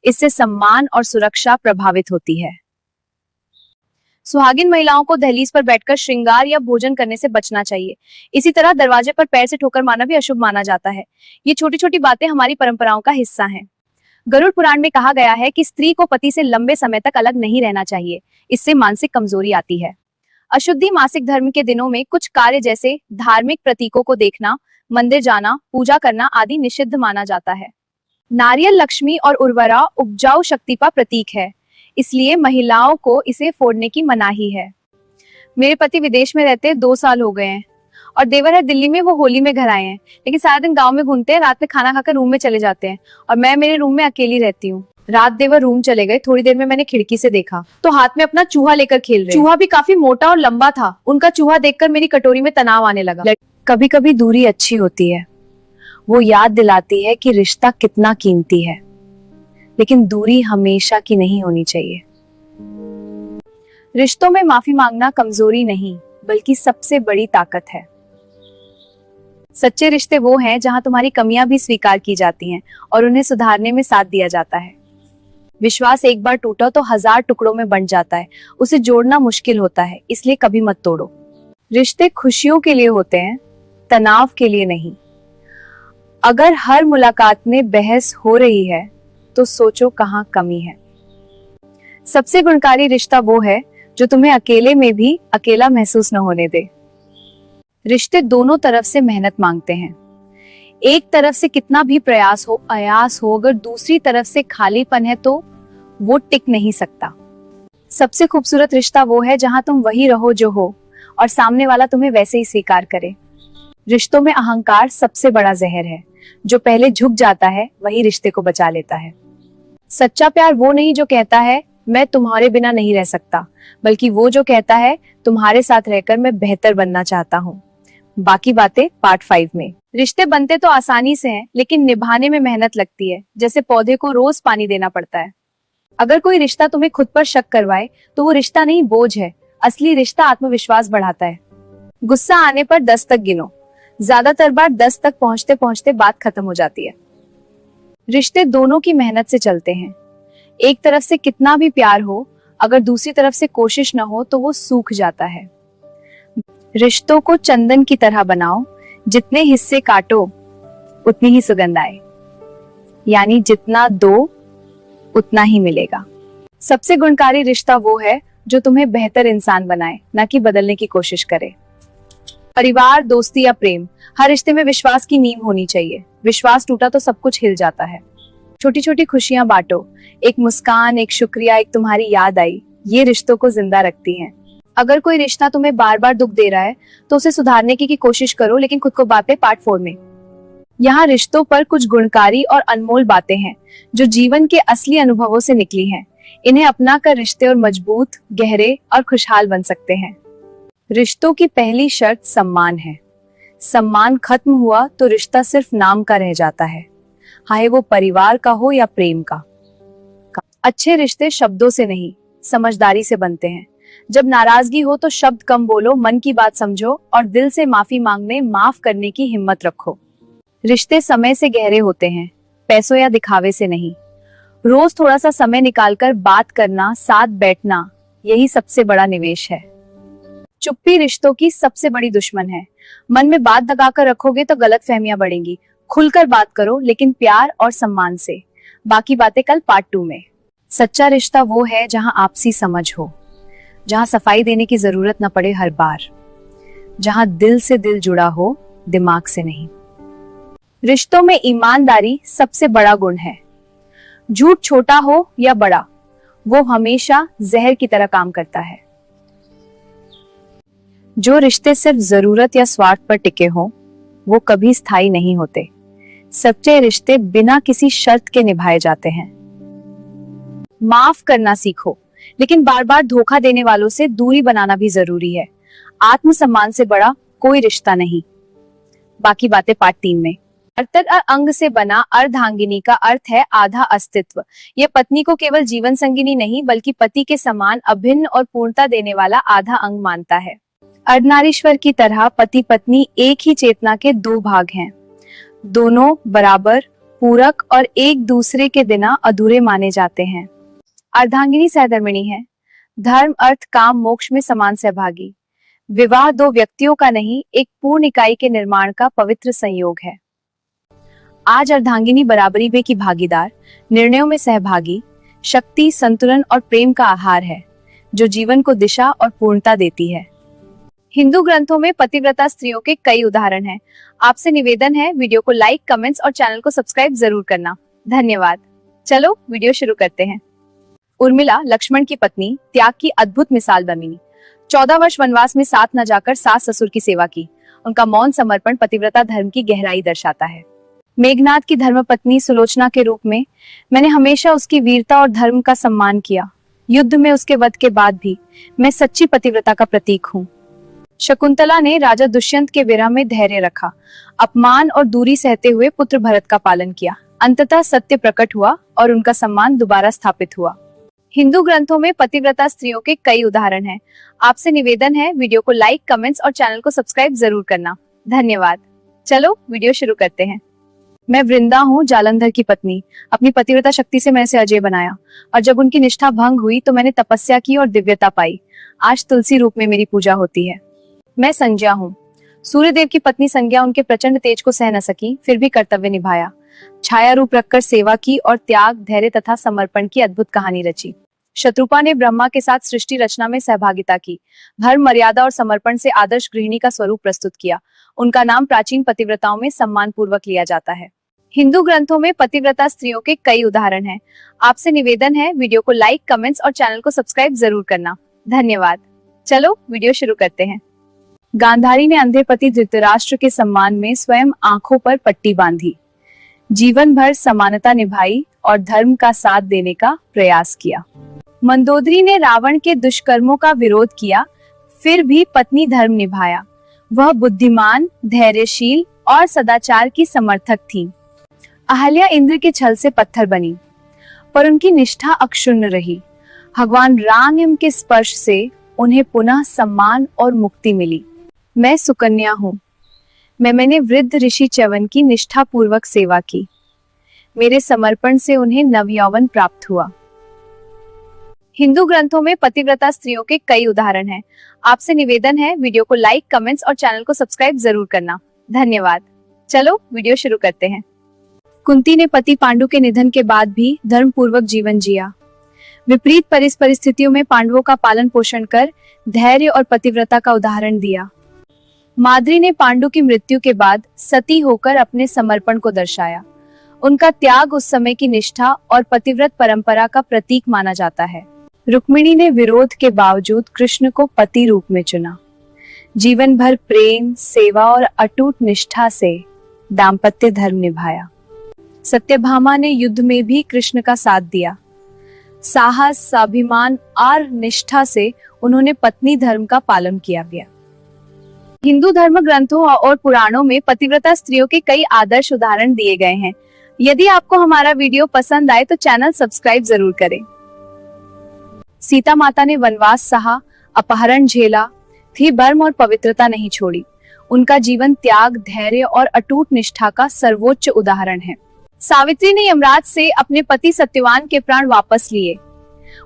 इससे सम्मान और सुरक्षा प्रभावित होती है। सुहागिन महिलाओं को दहलीज पर बैठकर श्रृंगार या भोजन करने से बचना चाहिए। इसी तरह दरवाजे पर पैर से ठोकर मारना भी अशुभ माना जाता है। ये छोटी छोटी बातें हमारी परंपराओं का हिस्सा हैं। गरुड़ पुराण में कहा गया है कि स्त्री को पति से लंबे समय तक अलग नहीं रहना चाहिए। इससे मानसिक कमजोरी आती है। अशुद्धि मासिक धर्म के दिनों में कुछ कार्य जैसे धार्मिक प्रतीकों को देखना, मंदिर जाना, पूजा करना आदि निषिद्ध माना जाता है। नारियल लक्ष्मी और उर्वरा उपजाऊ शक्ति का प्रतीक है, इसलिए महिलाओं को इसे फोड़ने की मनाही है। मेरे पति विदेश में रहते 2 साल हो गए हैं और देवर है दिल्ली में, वो होली में घर आए हैं, लेकिन सारा दिन गांव में घूमते हैं, रात में खाना खाकर रूम में चले जाते हैं और मैं मेरे रूम में अकेली रहती हूँ। रात देवर रूम चले गए, थोड़ी देर में मैंने खिड़की से देखा तो हाथ में अपना चूहा लेकर खेल रहे। चूहा भी काफी मोटा और लंबा था। उनका चूहा देखकर मेरी कटोरी में तनाव आने लगा। कभी कभी दूरी अच्छी होती है, वो याद दिलाती है कि रिश्ता कितना कीमती है, लेकिन दूरी हमेशा की नहीं होनी चाहिए। रिश्तों में माफी मांगना कमजोरी नहीं, बल्कि सबसे बड़ी ताकत है। सच्चे रिश्ते वो हैं जहां तुम्हारी कमियां भी स्वीकार की जाती हैं और उन्हें सुधारने में साथ दिया जाता है। विश्वास एक बार टूटा तो 1000 टुकड़ों में बंट जाता है, उसे जोड़ना मुश्किल होता है, इसलिए कभी मत तोड़ो। रिश्ते खुशियों के लिए होते हैं, तनाव के लिए नहीं। अगर हर मुलाकात में बहस हो रही है तो सोचो कहाँ कमी है। सबसे गुणकारी रिश्ता वो है जो तुम्हें अकेले में भी अकेला महसूस न होने दे। रिश्ते दोनों तरफ से मेहनत मांगते हैं। एक तरफ से कितना भी प्रयास हो, आयास हो, अगर दूसरी तरफ से खालीपन है तो वो टिक नहीं सकता। सबसे खूबसूरत रिश्ता वो है जहां तुम वही रहो जो हो और सामने वाला तुम्हें वैसे ही स्वीकार करे। रिश्तों में अहंकार सबसे बड़ा जहर है। जो पहले झुक जाता है वही रिश्ते को बचा लेता है। सच्चा प्यार वो नहीं जो कहता है मैं तुम्हारे बिना नहीं रह सकता, बल्कि वो जो कहता है तुम्हारे साथ रहकर मैं बेहतर बनना चाहता हूँ। बाकी बातें पार्ट 5 में। रिश्ते बनते तो आसानी से हैं, लेकिन निभाने में मेहनत लगती है। जैसे पौधे को रोज पानी देना पड़ता है। अगर कोई रिश्ता तुम्हें खुद पर शक करवाए तो वो रिश्ता नहीं, बोझ है। असली रिश्ता आत्मविश्वास बढ़ाता है। गुस्सा आने पर 10 तक गिनो। ज्यादातर बार 10 तक पहुंचते पहुंचते बात खत्म हो जाती है। रिश्ते दोनों की मेहनत से चलते हैं। एक तरफ से कितना भी प्यार हो, अगर दूसरी तरफ से कोशिश न हो तो वो सूख जाता है। रिश्तों को चंदन की तरह बनाओ, जितने हिस्से काटो उतनी ही सुगंध आए, यानी जितना दो उतना ही मिलेगा। सबसे गुणकारी रिश्ता वो है जो तुम्हें बेहतर इंसान बनाए, न कि बदलने की कोशिश करे। परिवार, दोस्ती या प्रेम, हर रिश्ते में विश्वास की नींव होनी चाहिए। विश्वास टूटा तो सब कुछ हिल जाता है। छोटी छोटी खुशियां बांटो, एक मुस्कान, एक शुक्रिया, एक तुम्हारी याद आई, ये रिश्तों को जिंदा रखती हैं। अगर कोई रिश्ता तुम्हें बार बार दुख दे रहा है तो उसे सुधारने की कोशिश करो, लेकिन खुद को बांटे पार्ट 4 में। यहाँ रिश्तों पर कुछ गुणकारी और अनमोल बातें हैं जो जीवन के असली अनुभवों से निकली हैं। इन्हें अपना कर रिश्ते और मजबूत, गहरे और खुशहाल बन सकते हैं। रिश्तों की पहली शर्त सम्मान है। सम्मान खत्म हुआ तो रिश्ता सिर्फ नाम का रह जाता है, चाहे वो परिवार का हो या प्रेम का। अच्छे रिश्ते शब्दों से नहीं, समझदारी से बनते हैं। जब नाराजगी हो तो शब्द कम बोलो, मन की बात समझो और दिल से माफी मांगने, माफ करने की हिम्मत रखो। रिश्ते समय से गहरे होते हैं, पैसों या दिखावे से नहीं। रोज थोड़ा सा समय निकालकर बात करना, साथ बैठना, यही सबसे बड़ा निवेश है। चुप्पी रिश्तों की सबसे बड़ी दुश्मन है। मन में बात दबाकर रखोगे तो गलतफहमियां बढ़ेंगी। खुलकर बात करो, लेकिन प्यार और सम्मान से। बाकी बातें कल पार्ट 2 में। सच्चा रिश्ता वो है जहां आपसी समझ हो, जहां सफाई देने की जरूरत न पड़े हर बार, जहां दिल से दिल जुड़ा हो, दिमाग से नहीं। रिश्तों में ईमानदारी सबसे बड़ा गुण है। झूठ छोटा हो या बड़ा, वो हमेशा जहर की तरह काम करता है। जो रिश्ते सिर्फ जरूरत या स्वार्थ पर टिके हों, वो कभी स्थायी नहीं होते। सच्चे रिश्ते बिना किसी शर्त के निभाए जाते हैं। माफ करना सीखो, लेकिन बार बार धोखा देने वालों से दूरी बनाना भी जरूरी है। आत्मसम्मान से बड़ा कोई रिश्ता नहीं। बाकी बातें पार्ट 3 में। अंग से बना अर्धांगिनी का अर्थ है आधा अस्तित्व। यह पत्नी को केवल जीवन संगिनी नहीं, बल्कि पति के समान अभिन्न और पूर्णता देने वाला आधा अंग मानता है। अर्धनारीश्वर की तरह पति पत्नी एक ही चेतना के 2 भाग हैं। दोनों बराबर, पूरक और एक दूसरे के बिना अधूरे माने जाते हैं। अर्धांगिनी सहधर्मिणी है। धर्म, अर्थ, काम, मोक्ष में समान सहभागी। विवाह 2 व्यक्तियों का नहीं, एक पूर्ण इकाई के निर्माण का पवित्र संयोग है। आज अर्धांगिनी बराबरी में की भागीदार, निर्णयों में सहभागी, शक्ति, संतुलन और प्रेम का आहार है, जो जीवन को दिशा और पूर्णता देती है। हिंदू ग्रंथों में पतिव्रता स्त्रियों के कई उदाहरण हैं। आपसे निवेदन है वीडियो को लाइक, कमेंट्स और चैनल को सब्सक्राइब जरूर करना। धन्यवाद। चलो वीडियो शुरू करते हैं। उर्मिला लक्ष्मण की पत्नी, त्याग की अद्भुत मिसाल बनी। 14 वर्ष वनवास में साथ न जाकर सास ससुर की सेवा की। उनका मौन समर्पण पतिव्रता धर्म की गहराई दर्शाता है। मेघनाद की धर्मपत्नी सुलोचना के रूप में मैंने हमेशा उसकी वीरता और धर्म का सम्मान किया। युद्ध में उसके वध के बाद भी मैं सच्ची पतिव्रता का प्रतीक हूँ। शकुंतला ने राजा दुष्यंत के विरह में धैर्य रखा, अपमान और दूरी सहते हुए पुत्र भरत का पालन किया। अंततः सत्य प्रकट हुआ और उनका सम्मान दोबारा स्थापित हुआ। हिंदू ग्रंथों में पतिव्रता स्त्रियों के कई उदाहरण हैं। आपसे निवेदन है वीडियो को लाइक, कमेंट्स और चैनल को सब्सक्राइब जरूर करना। धन्यवाद। चलो वीडियो शुरू करते हैं। मैं वृंदा हूँ, जालंधर की पत्नी। अपनी पतिव्रता शक्ति से मैंने इसे अजय बनाया और जब उनकी निष्ठा भंग हुई तो मैंने तपस्या की और दिव्यता पाई। आज तुलसी रूप में मेरी पूजा होती है। मैं संज्ञा हूँ। सूर्यदेव की पत्नी संज्ञा उनके प्रचंड तेज को सह न सकी, फिर भी कर्तव्य निभाया। छाया रूप रखकर सेवा की और त्याग, धैर्य तथा समर्पण की अद्भुत कहानी रची। शत्रुपा ने ब्रह्मा के साथ सृष्टि रचना में सहभागिता की। धर्म, मर्यादा और समर्पण से आदर्श गृहिणी का स्वरूप प्रस्तुत किया। उनका नाम प्राचीन पतिव्रताओं में सम्मान पूर्वक लिया जाता है। हिंदू ग्रंथों में पतिव्रता स्त्रियों के कई उदाहरण हैं। आपसे निवेदन है वीडियो को लाइक, कमेंट्स और चैनल को सब्सक्राइब जरूर करना। धन्यवाद। चलो वीडियो शुरू करते हैं। गांधारी ने अंधे पति धृतराष्ट्र के सम्मान में स्वयं आंखों पर पट्टी बांधी। जीवन भर समानता निभाई और धर्म का साथ देने का प्रयास किया। मंदोदरी ने रावण के दुष्कर्मों का विरोध किया, फिर भी पत्नी धर्म निभाया। वह बुद्धिमान, धैर्यशील और सदाचार की समर्थक थी। अहल्या इंद्र के छल से पत्थर बनी, पर उनकी निष्ठा अक्षुण्ण रही। भगवान राम के स्पर्श से उन्हें पुनः सम्मान और मुक्ति मिली। मैं सुकन्या हूँ। मैंने वृद्ध ऋषि च्यवन की निष्ठा पूर्वक सेवा की। मेरे समर्पण से उन्हें नवयौवन प्राप्त हुआ। हिंदू ग्रंथों में पतिव्रता स्त्रियों के कई उदाहरण हैं। आपसे निवेदन है वीडियो को लाइक, कमेंट्स और चैनल को सब्सक्राइब जरूर करना। धन्यवाद। चलो वीडियो शुरू करते हैं। कुंती ने पति पांडु के निधन के बाद भी धर्म पूर्वक जीवन जिया। विपरीत परिस्थितियों में पांडवों का पालन पोषण कर धैर्य और पतिव्रता का उदाहरण दिया। माद्री ने पांडु की मृत्यु के बाद सती होकर अपने समर्पण को दर्शाया। उनका त्याग उस समय की निष्ठा और पतिव्रत परंपरा का प्रतीक माना जाता है। रुक्मिणी ने विरोध के बावजूद कृष्ण को पति रूप में चुना। जीवन भर प्रेम, सेवा और अटूट निष्ठा से दाम्पत्य धर्म निभाया। सत्यभामा ने युद्ध में भी कृष्ण का साथ दिया। साहस, स्वाभिमान और निष्ठा से उन्होंने पत्नी धर्म का पालन किया गया। हिंदू धर्म ग्रंथों और पुराणों में पतिव्रता स्त्रियों के कई आदर्श उदाहरण दिए गए हैं। यदि आपको हमारा वीडियो पसंद आए तो चैनल सब्सक्राइब जरूर करें। सीता माता ने वनवास सहा, अपहरण झेला, फिर धर्म और पवित्रता नहीं छोड़ी। उनका जीवन त्याग, धैर्य और अटूट निष्ठा का सर्वोच्च उदाहरण है। सावित्री ने यमराज से अपने पति सत्यवान के प्राण वापस लिए।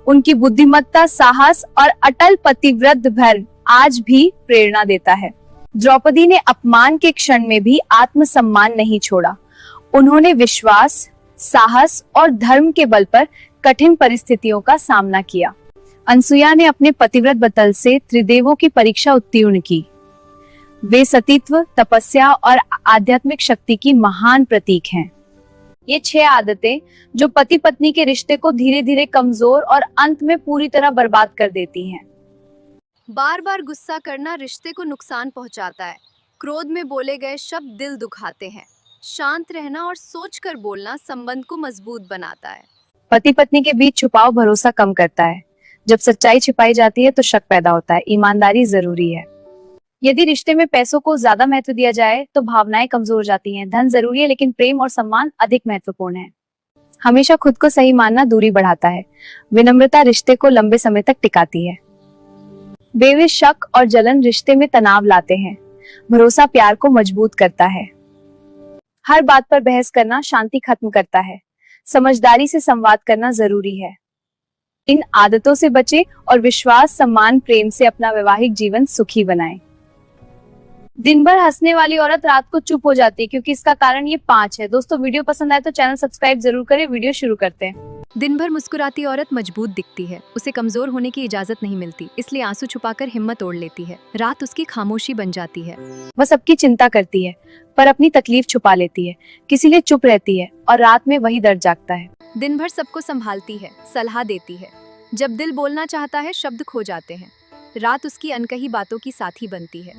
उनकी बुद्धिमत्ता, साहस और अटल पतिव्रत धर्म आज भी प्रेरणा देता है। द्रौपदी ने अपमान के क्षण में भी आत्मसम्मान नहीं छोड़ा। उन्होंने विश्वास, साहस और धर्म के बल पर कठिन परिस्थितियों का सामना किया। अनसुया ने अपने पतिव्रत बल से त्रिदेवों की परीक्षा उत्तीर्ण की। वे सतीत्व, तपस्या और आध्यात्मिक शक्ति की महान प्रतीक हैं। ये 6 आदतें जो पति पत्नी के रिश्ते को धीरे धीरे कमजोर और अंत में पूरी तरह बर्बाद कर देती हैं। बार बार गुस्सा करना रिश्ते को नुकसान पहुंचाता है। क्रोध में बोले गए शब्द दिल दुखाते हैं। शांत रहना और सोचकर बोलना संबंध को मजबूत बनाता है। पति पत्नी के बीच छुपाव भरोसा कम करता है। जब सच्चाई छिपाई जाती है तो शक पैदा होता है। ईमानदारी जरूरी है। यदि रिश्ते में पैसों को ज्यादा महत्व दिया जाए तो भावनाएं कमजोर हो जाती हैं। धन जरूरी है लेकिन प्रेम और सम्मान अधिक महत्वपूर्ण है। हमेशा खुद को सही मानना दूरी बढ़ाता है। विनम्रता रिश्ते को लंबे समय तक टिकाती है। बेविश शक और जलन रिश्ते में तनाव लाते हैं। भरोसा प्यार को मजबूत करता है। हर बात पर बहस करना शांति खत्म करता है। समझदारी से संवाद करना जरूरी है। इन आदतों से बचें और विश्वास, सम्मान, प्रेम से अपना वैवाहिक जीवन सुखी बनाएं। दिन भर हंसने वाली औरत रात को चुप हो जाती है क्योंकि इसका कारण ये 5 है। दोस्तों वीडियो पसंद आए तो चैनल सब्सक्राइब जरूर करें। वीडियो शुरू करते हैं। दिन भर मुस्कुराती औरत मजबूत दिखती है, उसे कमजोर होने की इजाजत नहीं मिलती, इसलिए आंसू छुपाकर हिम्मत ओढ़ लेती है। रात उसकी खामोशी बन जाती है। वह सबकी चिंता करती है पर अपनी तकलीफ छुपा लेती है, किसी लिए चुप रहती है और रात में वही दर्द जागता है। दिन भर सबको संभालती है, सलाह देती है। जब दिल बोलना चाहता है शब्द खो जाते हैं। रात उसकी अनकही बातों की साथी बनती है।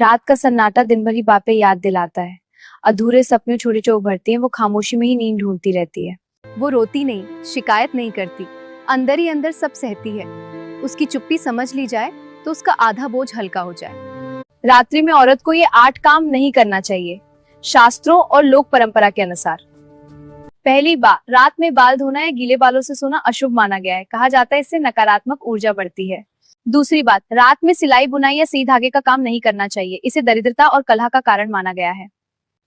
रात का सन्नाटा दिन भर की बातें याद दिलाता है। अधूरे सपने छोटे छोटे उभरते हैं, वो खामोशी में ही नींद ढूंढती रहती है। वो रोती नहीं, शिकायत नहीं करती, अंदर ही अंदर सब सहती है। उसकी चुप्पी समझ ली जाए तो उसका आधा बोझ हल्का हो जाए। रात्रि में औरत को ये 8 काम नहीं करना चाहिए, शास्त्रों और लोक परंपरा के अनुसार। पहली बात, रात में बाल धोना या गीले बालों से सोना अशुभ माना गया है। कहा जाता है इससे नकारात्मक ऊर्जा बढ़ती है। दूसरी बात, रात में सिलाई बुनाई या सुई धागे का काम नहीं करना चाहिए, इसे दरिद्रता और कलह का कारण माना गया है।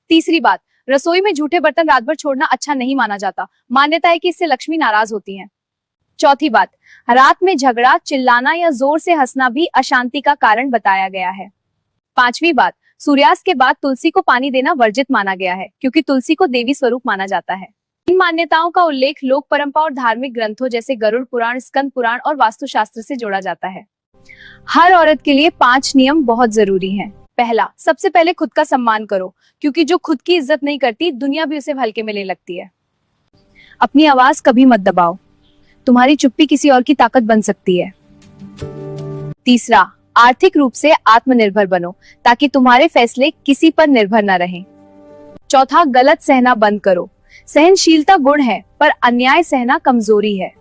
तीसरी बात, रसोई में झूठे बर्तन रात भर छोड़ना अच्छा नहीं माना जाता, मान्यता है कि इससे लक्ष्मी नाराज होती है। चौथी बात, रात में झगड़ा, चिल्लाना या जोर से हंसना भी अशांति का कारण बताया गया है। पांचवी बात, सूर्यास्त के बाद तुलसी को पानी देना वर्जित माना गया है, क्योंकि तुलसी को देवी स्वरूप माना जाता है। इन मान्यताओं का उल्लेख लोक परंपरा और धार्मिक ग्रंथों जैसे गरुड़ पुराण, स्कंद पुराण और वास्तुशास्त्र से जोड़ा जाता है। हर औरत के लिए 5 नियम बहुत जरूरी हैं। पहला, सबसे पहले खुद का सम्मान करो, क्योंकि जो खुद की इज्जत नहीं करती, दुनिया भी उसे हल्के में लेने लगती है। अपनी आवाज कभी मत दबाओ, तुम्हारी चुप्पी किसी और की ताकत बन सकती है। तीसरा, आर्थिक रूप से आत्मनिर्भर बनो, ताकि तुम्हारे फैसले किसी पर निर्भर न रहें। चौथा, गलत सहना बंद करो। सहनशीलता गुण है, पर अन्याय सहना कमजोरी है।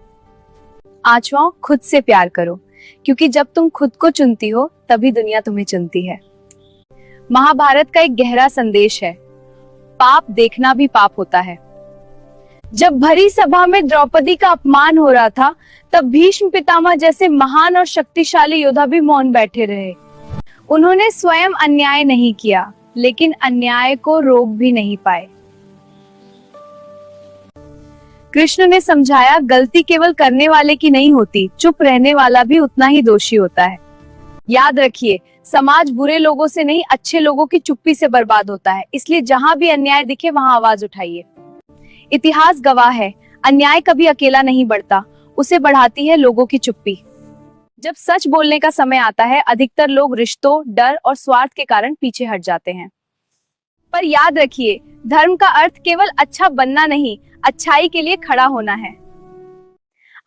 पांचवा, खुद से प्यार करो, क्योंकि जब तुम खुद को चुनती हो तभी दुनिया तुम्हें चुनती है। महाभारत का एक गहरा संदेश है, पाप देखना भी पाप होता है। जब भरी सभा में द्रौपदी का अपमान हो रहा था, तब भीष्म पितामह जैसे महान और शक्तिशाली योद्धा भी मौन बैठे रहे। उन्होंने स्वयं अन्याय नहीं किया, लेकिन अन्याय को रोक भी नहीं पाए। कृष्ण ने समझाया, गलती केवल करने वाले की नहीं होती, चुप रहने वाला भी उतना ही दोषी होता है। याद रखिए, समाज बुरे लोगों से नहीं, अच्छे लोगों की चुप्पी से बर्बाद होता है। इसलिए जहां भी अन्याय दिखे वहां आवाज उठाइए। इतिहास गवाह है, अन्याय कभी अकेला नहीं बढ़ता, उसे बढ़ाती है लोगों की चुप्पी। जब सच बोलने का समय आता है, अधिकतर लोग रिश्तों, डर और स्वार्थ के कारण पीछे हट जाते हैं। पर याद रखिए, धर्म का अर्थ केवल अच्छा बनना नहीं, अच्छाई के लिए खड़ा होना है।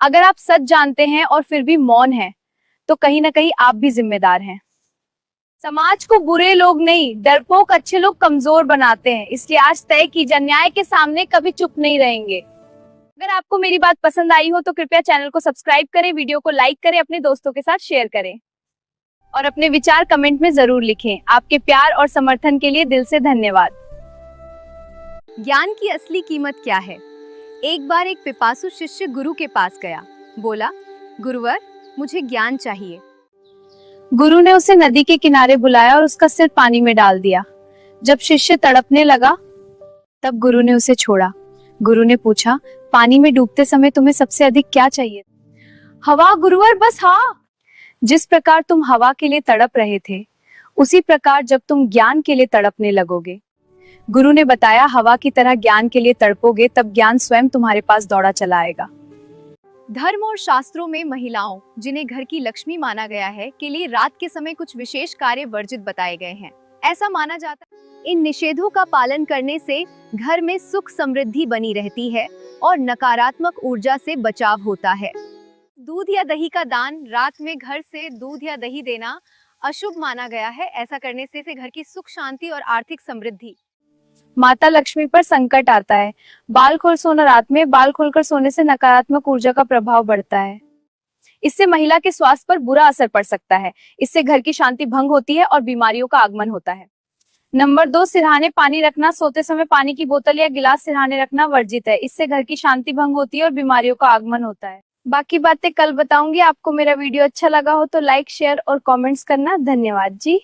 अगर आप सच जानते हैं और फिर भी मौन हैं, तो कहीं ना कहीं आप भी जिम्मेदार हैं। समाज को बुरे लोग नहीं, डरपोक अच्छे लोग कमजोर बनाते हैं। इसलिए आज तय कीजिए, अन्याय के सामने कभी चुप नहीं रहेंगे। अगर आपको मेरी बात पसंद आई हो तो कृपया चैनल को सब्सक्राइब करें, वीडियो को लाइक करें, अपने दोस्तों के साथ शेयर करें और अपने विचार कमेंट में जरूर लिखें। आपके प्यार और समर्थन के लिए दिल से धन्यवाद। ज्ञान की असली कीमत क्या है? एक बार एक पिपासु शिष्य गुरु के पास गया। बोला, गुरुवर, मुझे ज्ञान चाहिए। गुरु ने उसे नदी के किनारे बुलाया और उसका सिर पानी में डाल दिया। जब शिष्य तड़पने लगा, तब गुरु ने उसे छोड़ा। गुरु ने पूछा, पानी में डूबते समय तुम्हें सबसे अधिक क्या चाहिए? हवा गुरुवर, बस हाँ। जिस प्रकार तुम हवा के लिए तड़प रहे थे, उसी प्रकार जब तुम ज्ञान के लिए तड़पने लगोगे, गुरु ने बताया, हवा की तरह ज्ञान के लिए तड़पोगे, तब ज्ञान स्वयं तुम्हारे पास दौड़ा चला आएगा। धर्म और शास्त्रों में महिलाओं, जिन्हें घर की लक्ष्मी माना गया है, के लिए रात के समय कुछ विशेष कार्य वर्जित बताए गए हैं। ऐसा माना जाता है इन निषेधों का पालन करने से घर में सुख समृद्धि बनी रहती है और नकारात्मक ऊर्जा से बचाव होता है। दूध या दही का दान, रात में घर से दूध या दही देना अशुभ माना गया है। ऐसा करने से घर की सुख शांति और आर्थिक समृद्धि। माता लक्ष्मी पर संकट आता है। बाल खोल सोना, रात में बाल खोलकर सोने से नकारात्मक ऊर्जा का प्रभाव बढ़ता है। इससे महिला के स्वास्थ्य पर बुरा असर पड़ सकता है। इससे घर की शांति भंग होती है और बीमारियों का आगमन होता है। नंबर 2, सिरहाने पानी रखना। सोते समय पानी की बोतल या गिलास सिरहाने रखना वर्जित है। इससे घर की शांति भंग होती है और बीमारियों का आगमन होता है। बाकी बातें कल बताऊंगी। आपको मेरा वीडियो अच्छा लगा हो तो लाइक, शेयर और कमेंट्स करना। धन्यवाद जी।